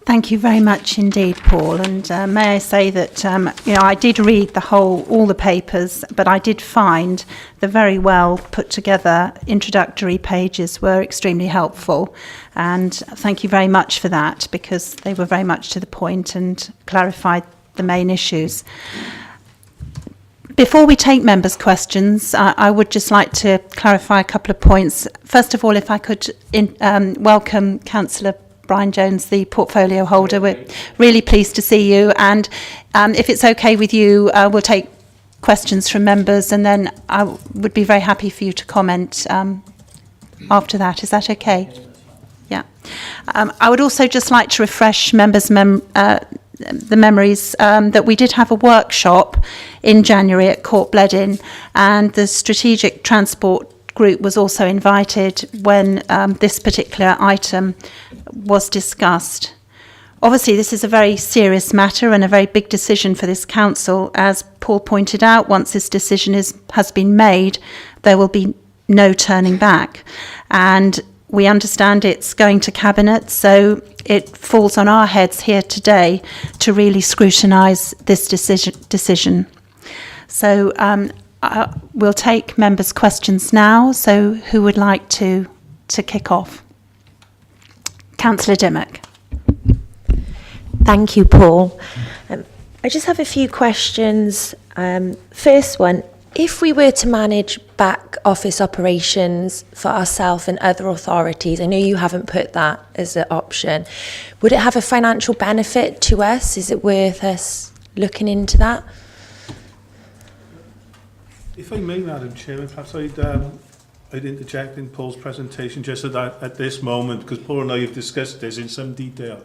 S1: Thank you very much indeed, Paul. And may I say that I did read all the papers, but I did find the very well put together introductory pages were extremely helpful. And thank you very much for that, because they were very much to the point and clarified the main issues. Before we take members' questions, I would just like to clarify a couple of points. First of all, if I could welcome Councillor Brian Jones, the portfolio holder. We're really pleased to see you, and if it's okay with you, we'll take questions from members, and then I would be very happy for you to comment after that. Is that okay? Yeah. I would also just like to refresh members' the memories that we did have a workshop in January at Court Bledin, and the Strategic Transport Group was also invited when this particular item was discussed. Obviously, this is a very serious matter and a very big decision for this council. As Paul pointed out, once this decision has been made, there will be no turning back. And we understand it's going to Cabinet, so it falls on our heads here today to really scrutinise this decision. So we'll take members' questions now. So who would like to kick off? Councillor Dimmock.
S4: Thank you, Paul. I just have a few questions. First one, if we were to manage back office operations for ourselves and other authorities, I know you haven't put that as an option, would it have a financial benefit to us? Is it worth us looking into that?
S7: If I may, Madam Chairman, perhaps I'd interject in Paul's presentation just at this moment, because Paul and I have discussed this in some detail.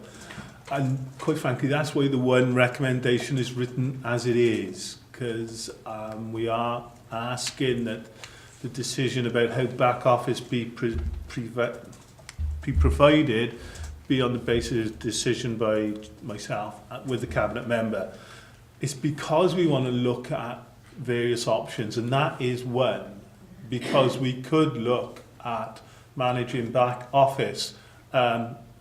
S7: And quite frankly, that's why the one recommendation is written as it is, because we are asking that the decision about how back office be provided be on the basis of decision by myself with the cabinet member. It's because we want to look at various options, and that is one, because we could look at managing back office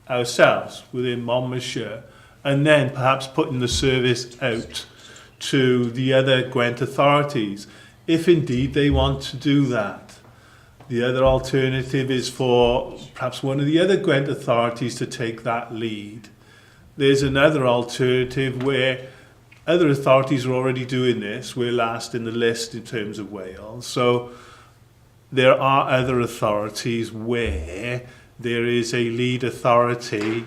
S7: ourselves within Monmouthshire, and then perhaps putting the service out to the other Gwent authorities, if indeed they want to do that. The other alternative is for perhaps one of the other Gwent authorities to take that lead. There's another alternative where other authorities are already doing this. We're last in the list in terms of Wales. So there are other authorities where there is a lead authority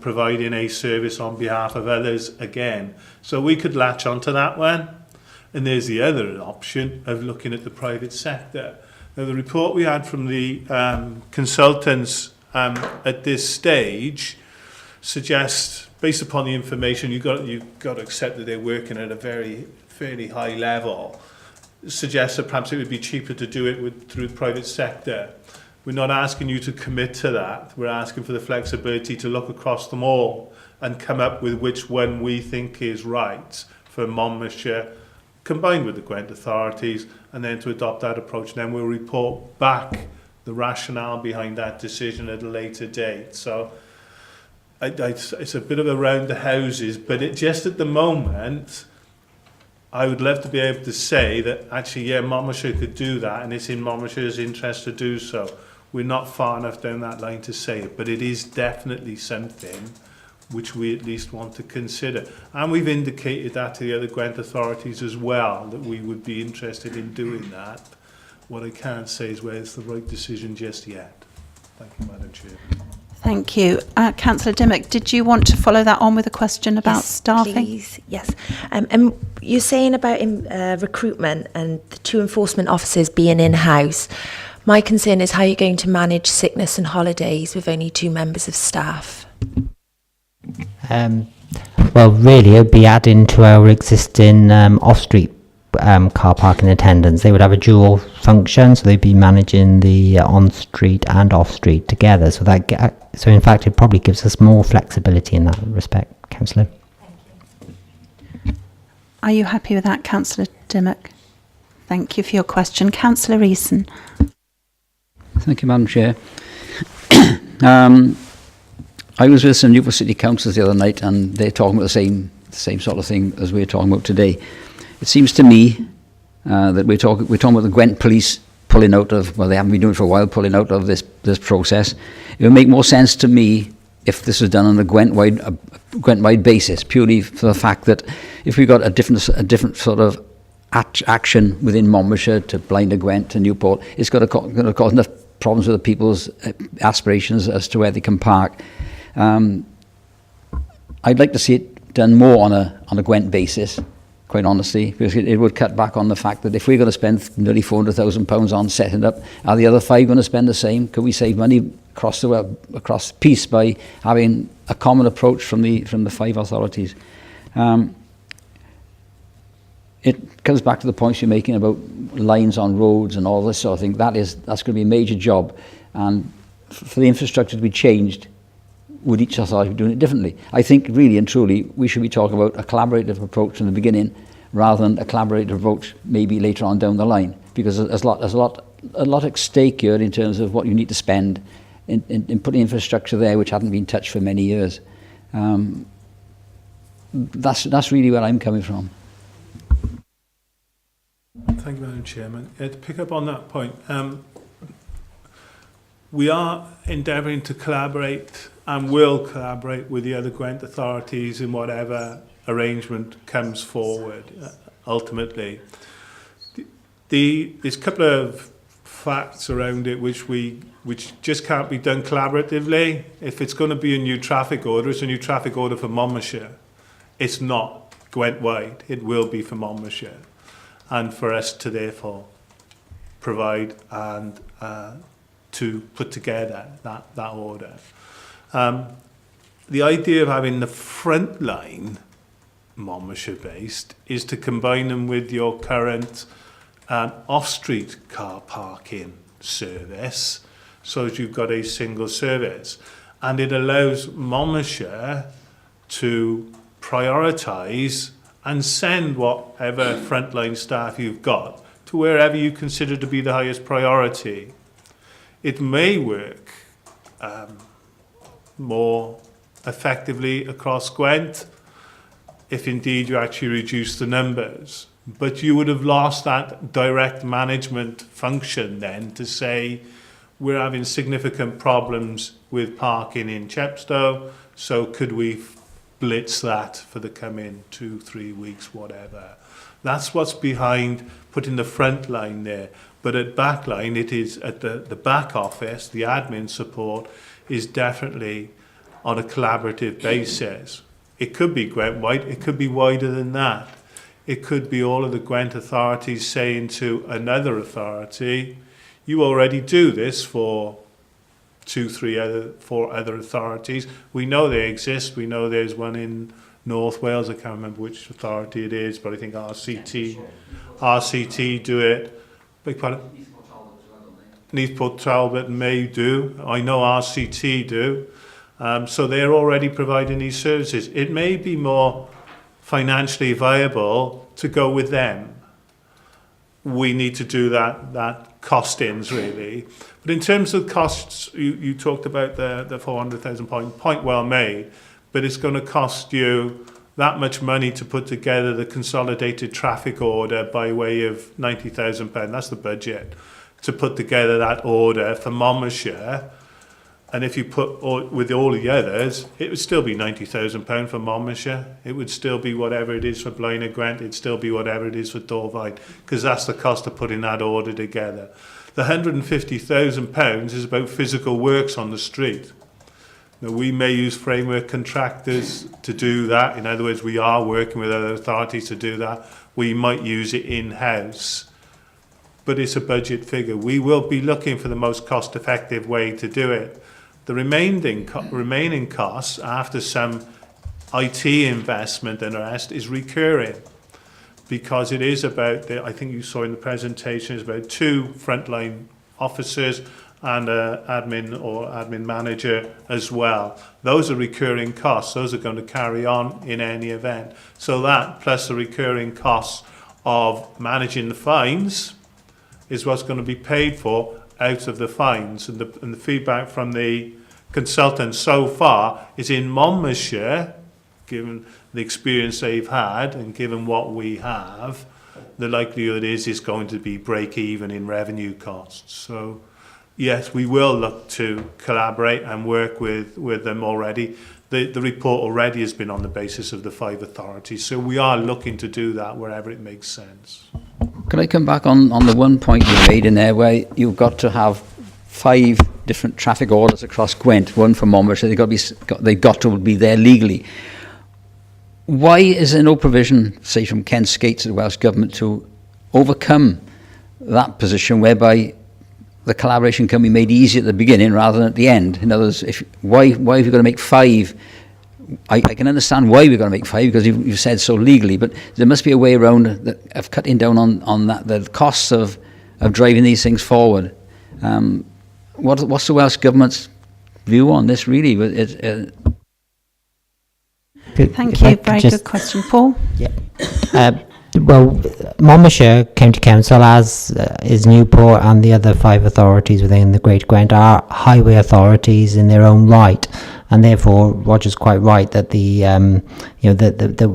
S7: providing a service on behalf of others again. So we could latch onto that one. And there's the other option of looking at the private sector. Now, the report we had from the consultants at this stage suggest, based upon the information, you've got to accept that they're working at a fairly high level, suggests that perhaps it would be cheaper to do it through the private sector. We're not asking you to commit to that. We're asking for the flexibility to look across them all and come up with which one we think is right for Monmouthshire, combined with the Gwent authorities, and then to adopt that approach. And then we'll report back the rationale behind that decision at a later date. So it's a bit of around the houses, but just at the moment, I would love to be able to say that actually, yeah, Monmouthshire could do that, and it's in Monmouthshire's interest to do so. We're not far enough down that line to say it, but it is definitely something which we at least want to consider. And we've indicated that to the other Gwent authorities as well, that we would be interested in doing that. What I can't say is whether it's the right decision just yet. Thank you, Madam Chair.
S1: Thank you. Councillor Dimmock, did you want to follow that on with a question about staffing?
S4: Please. Yes. And you're saying about recruitment and the 2 enforcement officers being in-house. My concern is how you're going to manage sickness and holidays with only 2 members of staff.
S8: Well, really, it would be adding to our existing off-street car parking attendants. They would have a dual function, so they'd be managing the on-street and off-street together. So in fact, it probably gives us more flexibility in that respect, Councillor.
S1: Are you happy with that, Councillor Dimmock? Thank you for your question. Councillor Eason.
S6: Thank you, Madam Chair. I was with some Newport City councillors the other night, and they're talking about the same sort of thing as we're talking about today. It seems to me that we're talking about the Gwent police pulling out of, well, they haven't been doing it for a while, pulling out of this process. It would make more sense to me if this was done on a Gwent-wide basis, purely for the fact that if we got a different sort of action within Monmouthshire to Blinder Gwent to Newport, it's going to cause enough problems with the people's aspirations as to where they can park. I'd like to see it done more on a Gwent basis, quite honestly, because it would cut back on the fact that if we're going to spend nearly £400,000 on setting up, are the other 5 going to spend the same? Could we save money across the piece by having a common approach from the 5 authorities? It comes back to the points you're making about lines on roads and all this sort of thing. That's going to be a major job, and for the infrastructure to be changed, would each authority be doing it differently? I think really and truly we should be talking about a collaborative approach from the beginning, rather than a collaborative approach maybe later on down the line, because there's a lot at stake here in terms of what you need to spend in putting infrastructure there which hadn't been touched for many years. That's really where I'm coming from.
S7: Thank you, Madam Chairman. To pick up on that point, we are endeavouring to collaborate and will collaborate with the other Gwent authorities in whatever arrangement comes forward, ultimately. There's a couple of facts around it which just can't be done collaboratively. If it's going to be a new traffic order, it's a new traffic order for Monmouthshire. It's not Gwent-wide. It will be for Monmouthshire. And for us to therefore provide and to put together that order. The idea of having the front line Monmouthshire based is to combine them with your current off-street car parking service, so that you've got a single service. And it allows Monmouthshire to prioritise and send whatever frontline staff you've got to wherever you consider to be the highest priority. It may work more effectively across Gwent if indeed you actually reduce the numbers. But you would have lost that direct management function then to say, we're having significant problems with parking in Chepstow, so could we blitz that for the coming 2-3 weeks, whatever. That's what's behind putting the front line there. But at back line, it is at the back office, the admin support is definitely on a collaborative basis. It could be Gwent-wide, it could be wider than that. It could be all of the Gwent authorities saying to another authority, you already do this for 4 other authorities. We know they exist. We know there's one in North Wales. I can't remember which authority it is, but I think RCT do it. Beg pardon? Neathport Talbot may do. I know RCT do. So they're already providing these services. It may be more financially viable to go with them. We need to do that costings really. But in terms of costs, you talked about the 400,000 point well made, but it's going to cost you that much money to put together the consolidated traffic order by way of £90,000. That's the budget to put together that order for Monmouthshire. And if you put with all the others, it would still be £90,000 for Monmouthshire. It would still be whatever it is for Blaenau Gwent. It'd still be whatever it is for Torfaen, because that's the cost of putting that order together. The £150,000 is about physical works on the street. Now, we may use framework contractors to do that. In other words, we are working with other authorities to do that. We might use it in-house, but it's a budget figure. We will be looking for the most cost-effective way to do it. The remaining costs, after some IT investment and the rest, is recurring, because it is about, I think you saw in the presentation, it's about 2 frontline officers and an admin manager as well. Those are recurring costs. Those are going to carry on in any event. So that, plus the recurring costs of managing the fines, is what's going to be paid for out of the fines. And the feedback from the consultants so far is in Monmouthshire, given the experience they've had and given what we have, the likelihood is it's going to be break even in revenue costs. So yes, we will look to collaborate and work with them already. The report already has been on the basis of the 5 authorities, so we are looking to do that wherever it makes sense.
S6: Can I come back on the one point you made in there where you've got to have 5 different traffic orders across Gwent, one from Monmouthshire, they've got to be there legally. Why is there no provision, say from Ken Skates to the Welsh Government, to overcome that position whereby the collaboration can be made easier at the beginning rather than at the end? In other words, why have you got to make 5? I can understand why we've got to make 5, because you've said so legally, but there must be a way around of cutting down on that, the costs of driving these things forward. What's the Welsh Government's view on this, really?
S1: Thank you. Very good question. Paul?
S8: Yeah. Well, Monmouthshire County Council, as is Newport and the other 5 authorities within the Great Gwent, are highway authorities in their own right, and therefore Roger's quite right that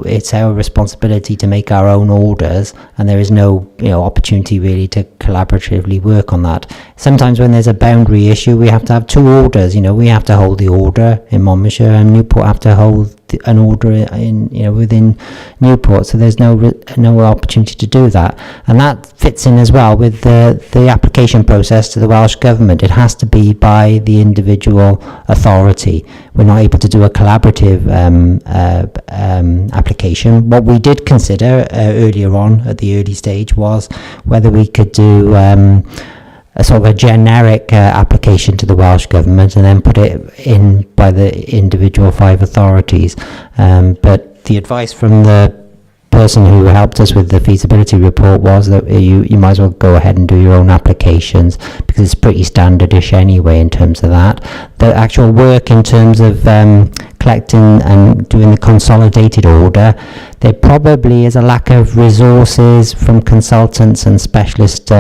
S8: it's our responsibility to make our own orders, and there is no opportunity really to collaboratively work on that. Sometimes when there's a boundary issue, we have to have 2 orders. We have to hold the order in Monmouthshire, and Newport have to hold an order in within Newport. So there's no opportunity to do that, and that fits in as well with the application process to the Welsh Government. It has to be by the individual authority. We're not able to do a collaborative application. What we did consider earlier on at the early stage was whether we could do a sort of a generic application to the Welsh Government and then put it in by the individual 5 authorities. But the advice from the person who helped us with the feasibility report was that you might as well go ahead and do your own applications, because it's pretty standardish anyway in terms of that. The actual work in terms of collecting and doing the consolidated order, there probably is a lack of resources from consultants and specialist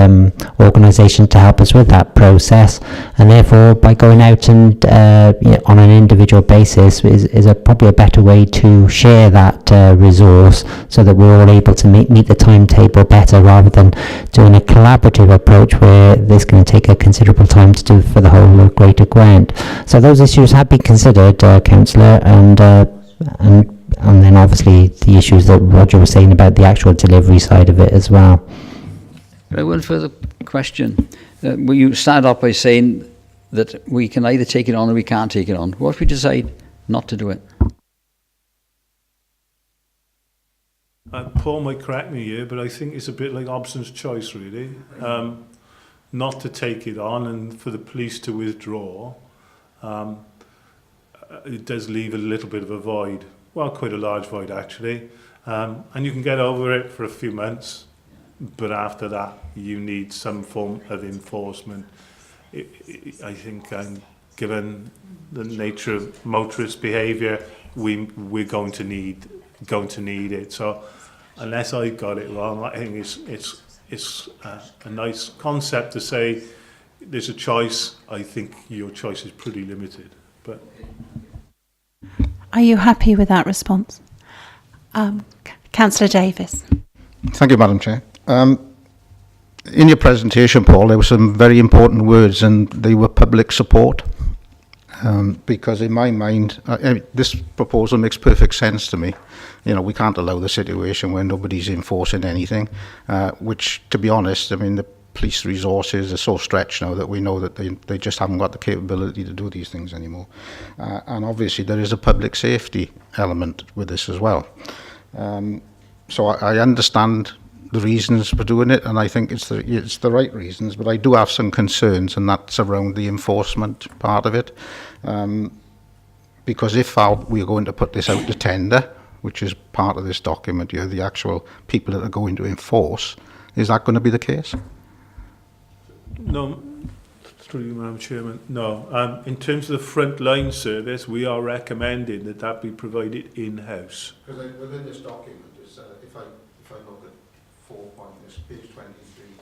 S8: organisations to help us with that process, and therefore by going out and on an individual basis is probably a better way to share that resource, so that we're all able to meet the timetable better, rather than doing a collaborative approach where this can take a considerable time to do for the whole of Greater Gwent. So those issues have been considered, Councillor, and then obviously the issues that Roger was saying about the actual delivery side of it as well.
S6: One further question. Well, you started off by saying that we can either take it on or we can't take it on. What if we decide not to do it?
S7: Paul might correct me here, but I think it's a bit like Hobson's choice, really. Not to take it on and for the police to withdraw. it does leave a little bit of a void. Well, quite a large void actually. And you can get over it for a few months, but after that you need some form of enforcement. I think given the nature of motorist behaviour, we're going to need it. So unless I got it wrong, I think it's a nice concept to say there's a choice. I think your choice is pretty limited. But
S1: are you happy with that response? Councillor Davis.
S5: Thank you, Madam Chair. In your presentation, Paul, there were some very important words, and they were public support. Because in my mind, this proposal makes perfect sense to me. You know, we can't allow the situation where nobody's enforcing anything, which, to be honest, I mean, the police resources are so stretched now that we know that they just haven't got the capability to do these things anymore. And obviously there is a public safety element with this as well. So I understand the reasons for doing it, and I think it's the right reasons, but I do have some concerns, and that's around the enforcement part of it. Because if we're going to put this out to tender, which is part of this document here, the actual people that are going to enforce, is that going to be the case?
S7: no, through you, Madam Chairman, no. In terms of the frontline service, we are recommending that be provided in-house.
S5: Because within this document, it's, if I look at 4 point, this page 23.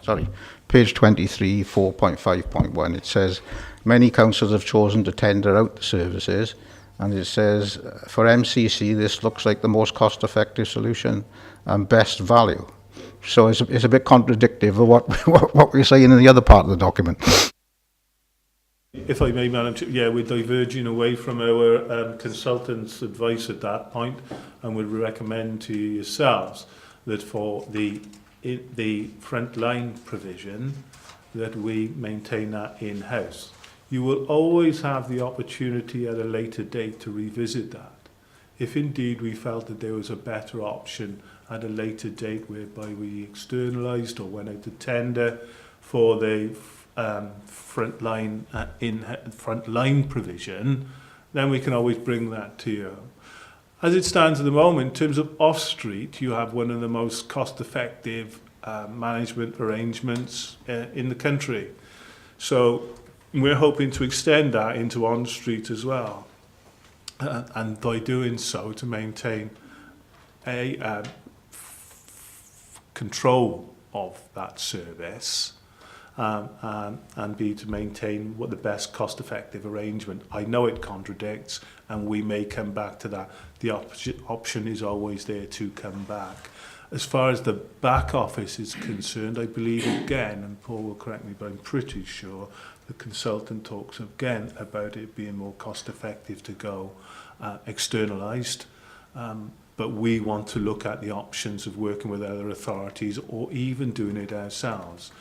S5: Sorry, page 23, 4.5.1, it says, many councils have chosen to tender out the services, and it says, for MCC, this looks like the most cost-effective solution and best value. So it's a bit contradictory of what we're saying in the other part of the document.
S7: If I may, Madam Chair, yeah, we're diverging away from our consultant's advice at that point, and would recommend to yourselves that for the frontline provision, that we maintain that in-house. You will always have the opportunity at a later date to revisit that. If indeed we felt that there was a better option at a later date whereby we externalised or went out to tender for the frontline provision, then we can always bring that to you. As it stands at the moment, in terms of off-street, you have one of the most cost-effective management arrangements in the country. So we're hoping to extend that into on-street as well. And by doing so, to maintain a control of that service, and B, to maintain what the best cost-effective arrangement. I know it contradicts, and we may come back to that. The option is always there to come back. As far as the back office is concerned, I believe again, and Paul will correct me, but I'm pretty sure the consultant talks again about it being more cost-effective to go externalised. But we want to look at the options of working with other authorities or even doing it ourselves.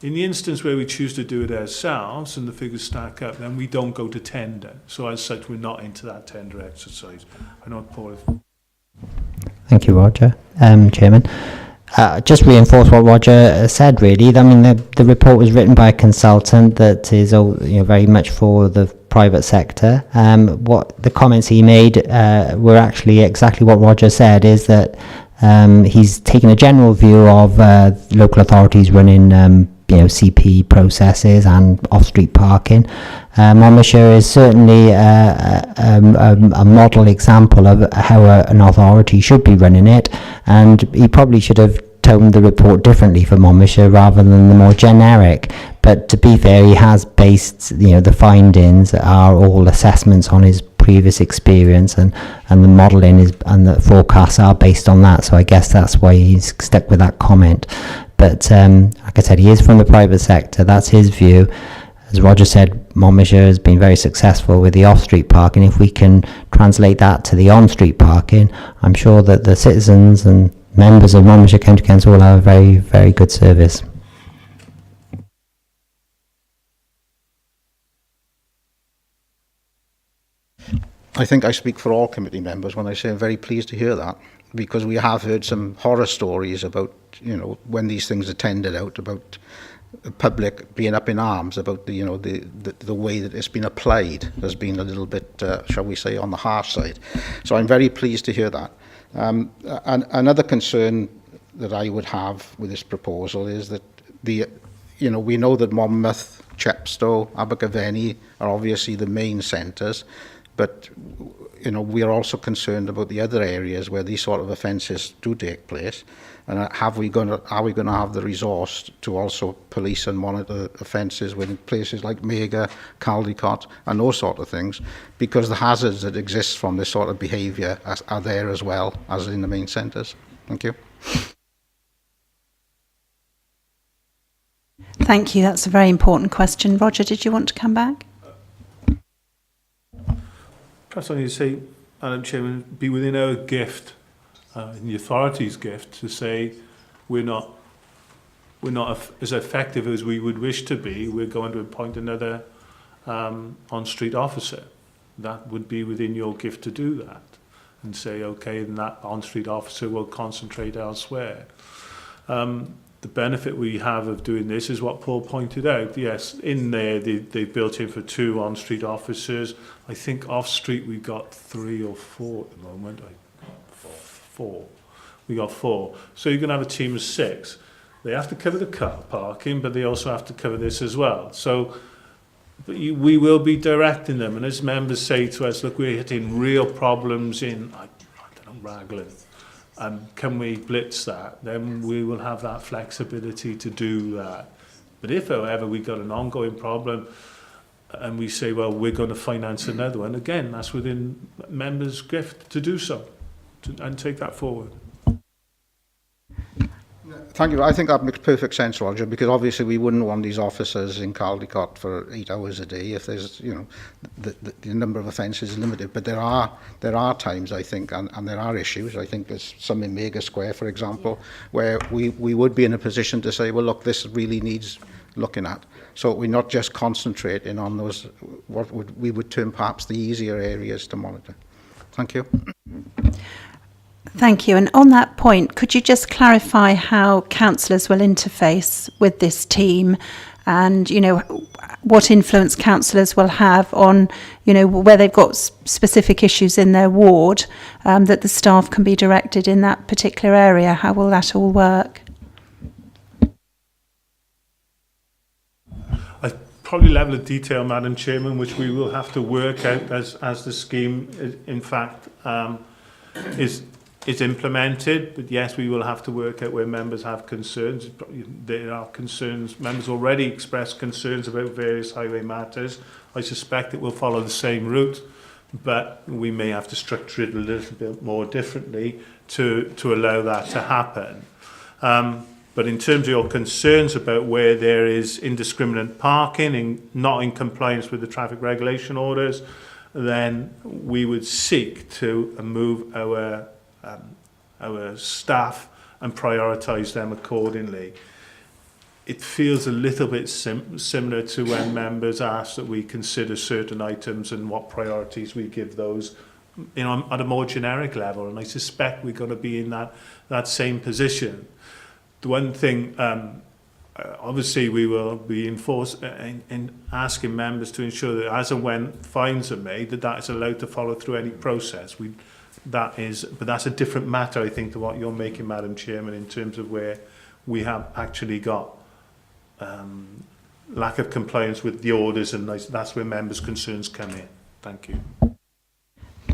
S7: In the instance where we choose to do it ourselves and the figures stack up, then we don't go to tender. So as such, we're not into that tender exercise. I know, Paul.
S8: Thank you, Roger. Chairman. Just reinforce what Roger said, really. I mean, the report was written by a consultant that is very much for the private sector. What the comments he made were actually exactly what Roger said, is that he's taken a general view of local authorities running CP processes and off-street parking. Monmouthshire is certainly a model example of how an authority should be running it, and he probably should have toned the report differently for Monmouthshire rather than the more generic. But to be fair, he has based the findings are all assessments on his previous experience, and the modelling is and the forecasts are based on that. So I guess that's why he's stuck with that comment. But like I said, he is from the private sector. That's his view. As Roger said, Monmouthshire has been very successful with the off-street parking. If we can translate that to the on-street parking, I'm sure that the citizens and members of Monmouthshire County Council will have a very, very good service.
S5: I think I speak for all committee members when I say I'm very pleased to hear that, because we have heard some horror stories about, when these things are tendered out, about public being up in arms about the way that it's been applied has been a little bit, shall we say, on the harsh side. So I'm very pleased to hear that. And another concern that I would have with this proposal is that we know that Monmouth, Chepstow, Abergavenny are obviously the main centres, but we are also concerned about the other areas where these sort of offences do take place. And are we going to have the resource to also police and monitor offences within places like Mega, Caldicot, and those sort of things? Because the hazards that exist from this sort of behaviour are there as well as in the main centres. Thank you.
S1: Thank you. That's a very important question. Roger, did you want to come back?
S7: Perhaps I need to say, Madam Chairman, be within our gift, in the authority's gift, to say we're not as effective as we would wish to be. We're going to appoint another on-street officer. That would be within your gift to do that, and say, okay, and that on-street officer will concentrate elsewhere. The benefit we have of doing this is what Paul pointed out. Yes, in there they've built in for 2 on-street officers. I think off-street we've got 3 or 4 at the moment. 4. We got 4. So you're going to have a team of 6. They have to cover the car parking, but they also have to cover this as well. So we will be directing them. And as members say to us, look, we're hitting real problems in, I don't know, Raglan. Can we blitz that? Then we will have that flexibility to do that. But if, however, we've got an ongoing problem and we say, well, we're going to finance another one, again, that's within members' gift to do so and take that forward.
S5: Thank you. I think that makes perfect sense, Roger, because obviously we wouldn't want these officers in Caldicot for 8 hours a day if there's, the number of offences is limited. But there are times, I think, and there are issues. I think there's some in Mega Square, for example, where we would be in a position to say, well, look, this really needs looking at. So we're not just concentrating on those, we would term perhaps the easier areas to monitor. Thank you.
S1: Thank you. And on that point, could you just clarify how councillors will interface with this team and, what influence councillors will have on, where they've got specific issues in their ward, that the staff can be directed in that particular area? How will that all work?
S7: Probably level of detail, Madam Chairman, which we will have to work out as the scheme, in fact, is implemented. But yes, we will have to work out where members have concerns. There are concerns. Members already expressed concerns about various highway matters. I suspect it will follow the same route, but we may have to structure it a little bit more differently to allow that to happen. But in terms of your concerns about where there is indiscriminate parking and not in compliance with the traffic regulation orders, then we would seek to move our staff and prioritise them accordingly. It feels a little bit similar to when members ask that we consider certain items and what priorities we give those, at a more generic level. And I suspect we're going to be in that same position. The one thing, obviously, we will be in asking members to ensure that as and when fines are made, that is allowed to follow through any process. But that's a different matter, I think, to what you're making, Madam Chairman, in terms of where we have actually got lack of compliance with the orders, and that's where members' concerns come in. Thank you.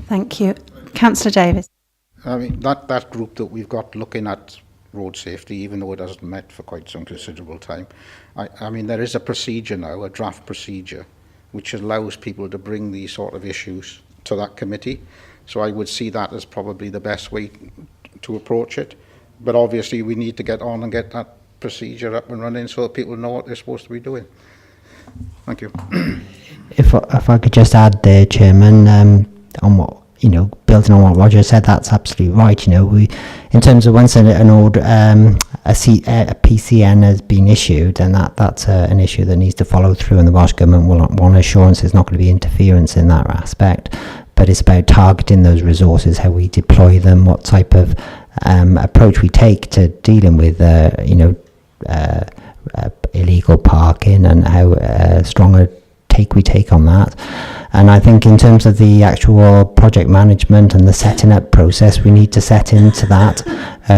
S1: Thank you. Councillor Davis.
S5: I mean, that group that we've got looking at road safety, even though it hasn't met for quite some considerable time, I mean, there is a procedure now, a draft procedure, which allows people to bring these sort of issues to that committee. So I would see that as probably the best way to approach it. But obviously we need to get on and get that procedure up and running so that people know what they're supposed to be doing. Thank you.
S8: If I could just add there, Chairman, on what, building on what Roger said, that's absolutely right. We, in terms of once an order, a PCN has been issued, and that's an issue that needs to follow through, and the Welsh Government will want assurance there's not going to be interference in that aspect. But it's about targeting those resources, how we deploy them, what type of approach we take to dealing with, illegal parking and how strong a take we take on that. And I think in terms of the actual project management and the setting up process, we need to set into that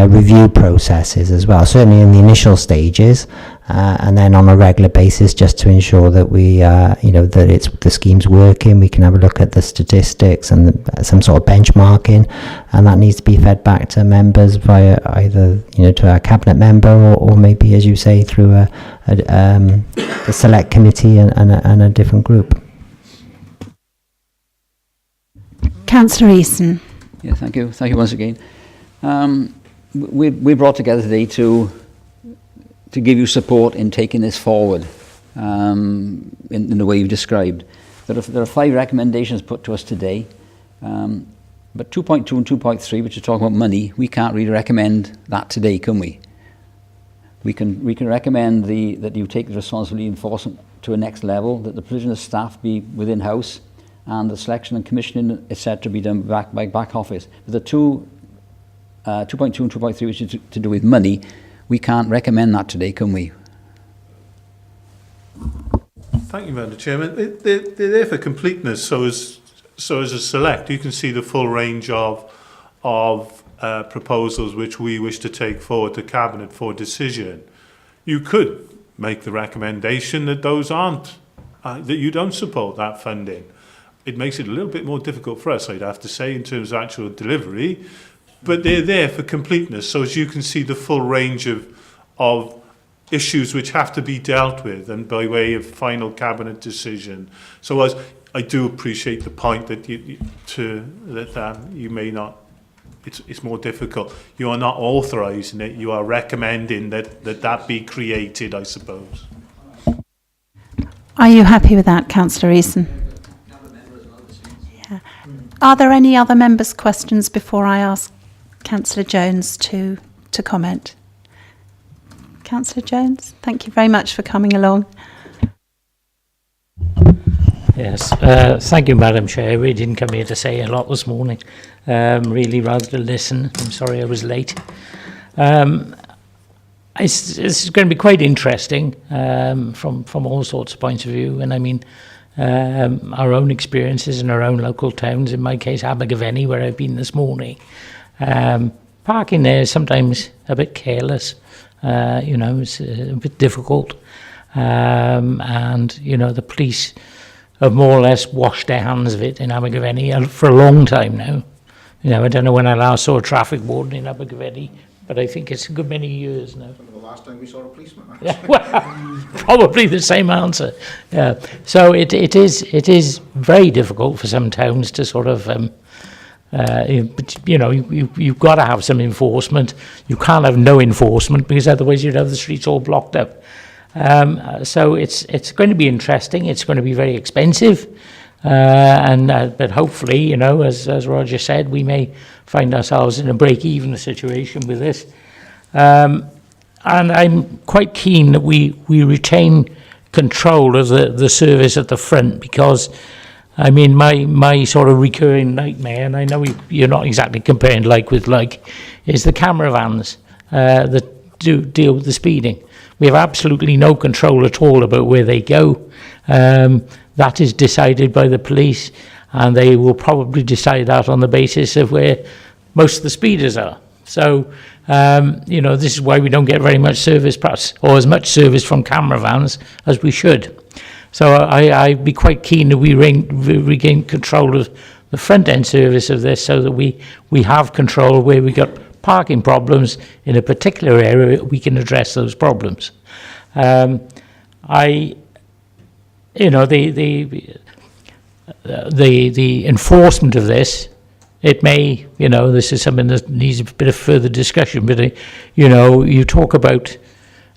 S8: review processes as well, certainly in the initial stages, and then on a regular basis, just to ensure that we, that the scheme's working. We can have a look at the statistics and some sort of benchmarking, and that needs to be fed back to members via either, to our cabinet member or maybe, as you say, through the select committee and a different group.
S1: Councillor Eason.
S6: Yeah, thank you. Thank you once again. We brought together today to give you support in taking this forward in the way you've described. There are 5 recommendations put to us today, but 2.2 and 2.3, which are talking about money, we can't really recommend that today, can we? We can recommend that you take the responsibility enforcement to a next level, that the provision of staff be within house, and the selection and commissioning, etc., be done by back office. But the 2.2 and 2.3, which is to do with money, we can't recommend that today, can we?
S7: Thank you, Madam Chairman. They're there for completeness, so as a select, you can see the full range of proposals which we wish to take forward to Cabinet for decision. You could make the recommendation that those aren't, that you don't support that funding. It makes it a little bit more difficult for us, I'd have to say, in terms of actual delivery, but they're there for completeness, so as you can see the full range of issues which have to be dealt with and by way of final cabinet decision. So as I do appreciate the point that you may not, it's more difficult. You are not authorising it, you are recommending that be created, I suppose.
S1: Are you happy with that, Councillor Eason? Yeah. Are there any other members' questions before I ask Councillor Jones to comment? Councillor Jones, thank you very much for coming along.
S10: Yes, thank you, Madam Chair. We didn't come here to say a lot this morning, really rather to listen. I'm sorry I was late. It's going to be quite interesting from all sorts of points of view, and I mean our own experiences in our own local towns, in my case Abergavenny, where I've been this morning. Parking there is sometimes a bit careless, it's a bit difficult, and the police have more or less washed their hands of it in Abergavenny for a long time now. I don't know when I last saw a traffic warden in Abergavenny, but I think it's a good many years now.
S5: The last time we saw a policeman.
S10: Yeah, well, probably the same answer. Yeah. So it is very difficult for some towns to sort of, you've got to have some enforcement. You can't have no enforcement because otherwise you'd have the streets all blocked up. So it's going to be interesting. It's going to be very expensive, but hopefully, as Roger said, we may find ourselves in a break-even situation with this. And I'm quite keen that we retain control of the service at the front, because I mean my sort of recurring nightmare, and I know you're not exactly comparing like with like, is the camera vans that do deal with the speeding. We have absolutely no control at all about where they go. That is decided by the police, and they will probably decide that on the basis of where most of the speeders are. So, this is why we don't get very much service, perhaps, or as much service from camera vans as we should. So I'd be quite keen that we regain control of the front-end service of this, so that we have control where we got parking problems in a particular area, we can address those problems. The enforcement of this, it may, this is something that needs a bit of further discussion, but, you talk about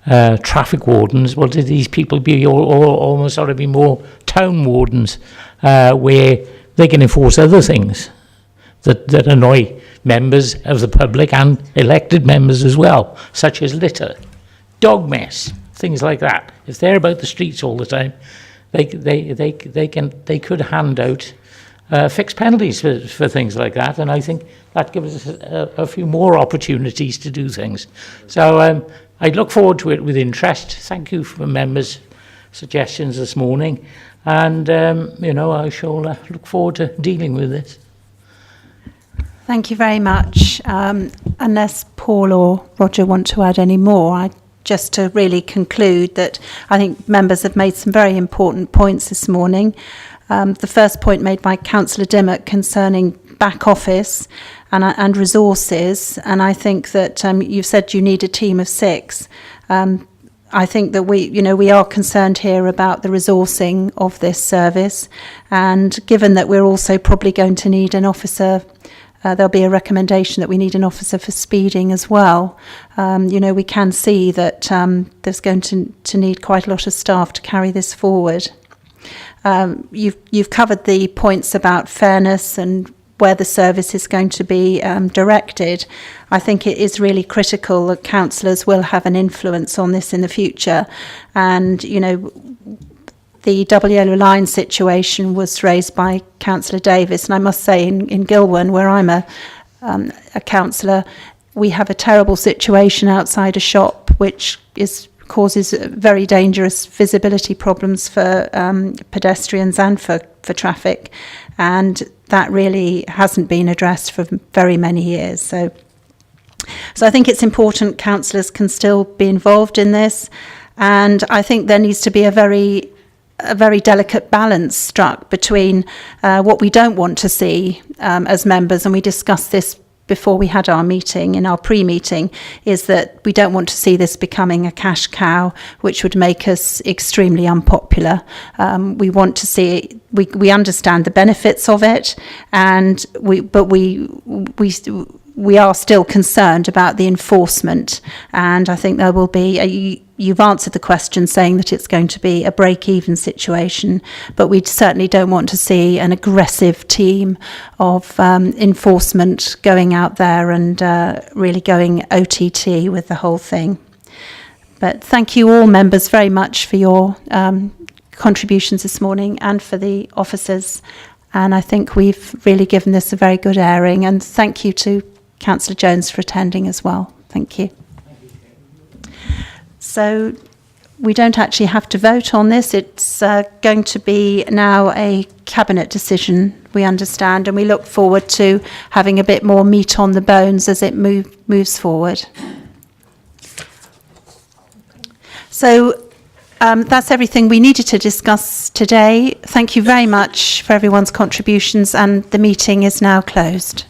S10: traffic wardens. Well, do these people be almost ought to be more town wardens, where they can enforce other things that annoy members of the public and elected members as well, such as litter, dog mess, things like that. If they're about the streets all the time, they could hand out fixed penalties for things like that, and I think that gives us a few more opportunities to do things. So I look forward to it with interest. Thank you for members' suggestions this morning. And, I shall look forward to dealing with this.
S1: Thank you very much. Unless Paul or Roger want to add any more, just to really conclude that I think members have made some very important points this morning. The first point made by Councillor Dimmock concerning back office and resources, and I think that you've said you need a team of 6. I think that we are concerned here about the resourcing of this service, and given that we're also probably going to need an officer, there'll be a recommendation that we need an officer for speeding as well. We can see that there's going to need quite a lot of staff to carry this forward. You've covered the points about fairness and where the service is going to be directed. I think it is really critical that councillors will have an influence on this in the future. And, the double yellow line situation was raised by Councillor Davis, and I must say in Gilwan, where I'm a councillor, we have a terrible situation outside a shop which causes very dangerous visibility problems for pedestrians and for traffic, and that really hasn't been addressed for very many years. So I think it's important councillors can still be involved in this, and I think there needs to be a very delicate balance struck between what we don't want to see as members, and we discussed this before we had our meeting, in our pre-meeting, is that we don't want to see this becoming a cash cow, which would make us extremely unpopular. We want to see, we understand the benefits of it, and we are still concerned about the enforcement, and I think there will be you've answered the question saying that it's going to be a break-even situation, but we certainly don't want to see an aggressive team of enforcement going out there and really going OTT with the whole thing. But thank you all members very much for your contributions this morning, and for the officers, and I think we've really given this a very good airing, and thank you to Councillor Jones for attending as well. Thank you. So we don't actually have to vote on this. It's going to be now a cabinet decision, we understand, and we look forward to having a bit more meat on the bones as it moves forward. So that's everything we needed to discuss today. Thank you very much for everyone's contributions, and the meeting is now closed.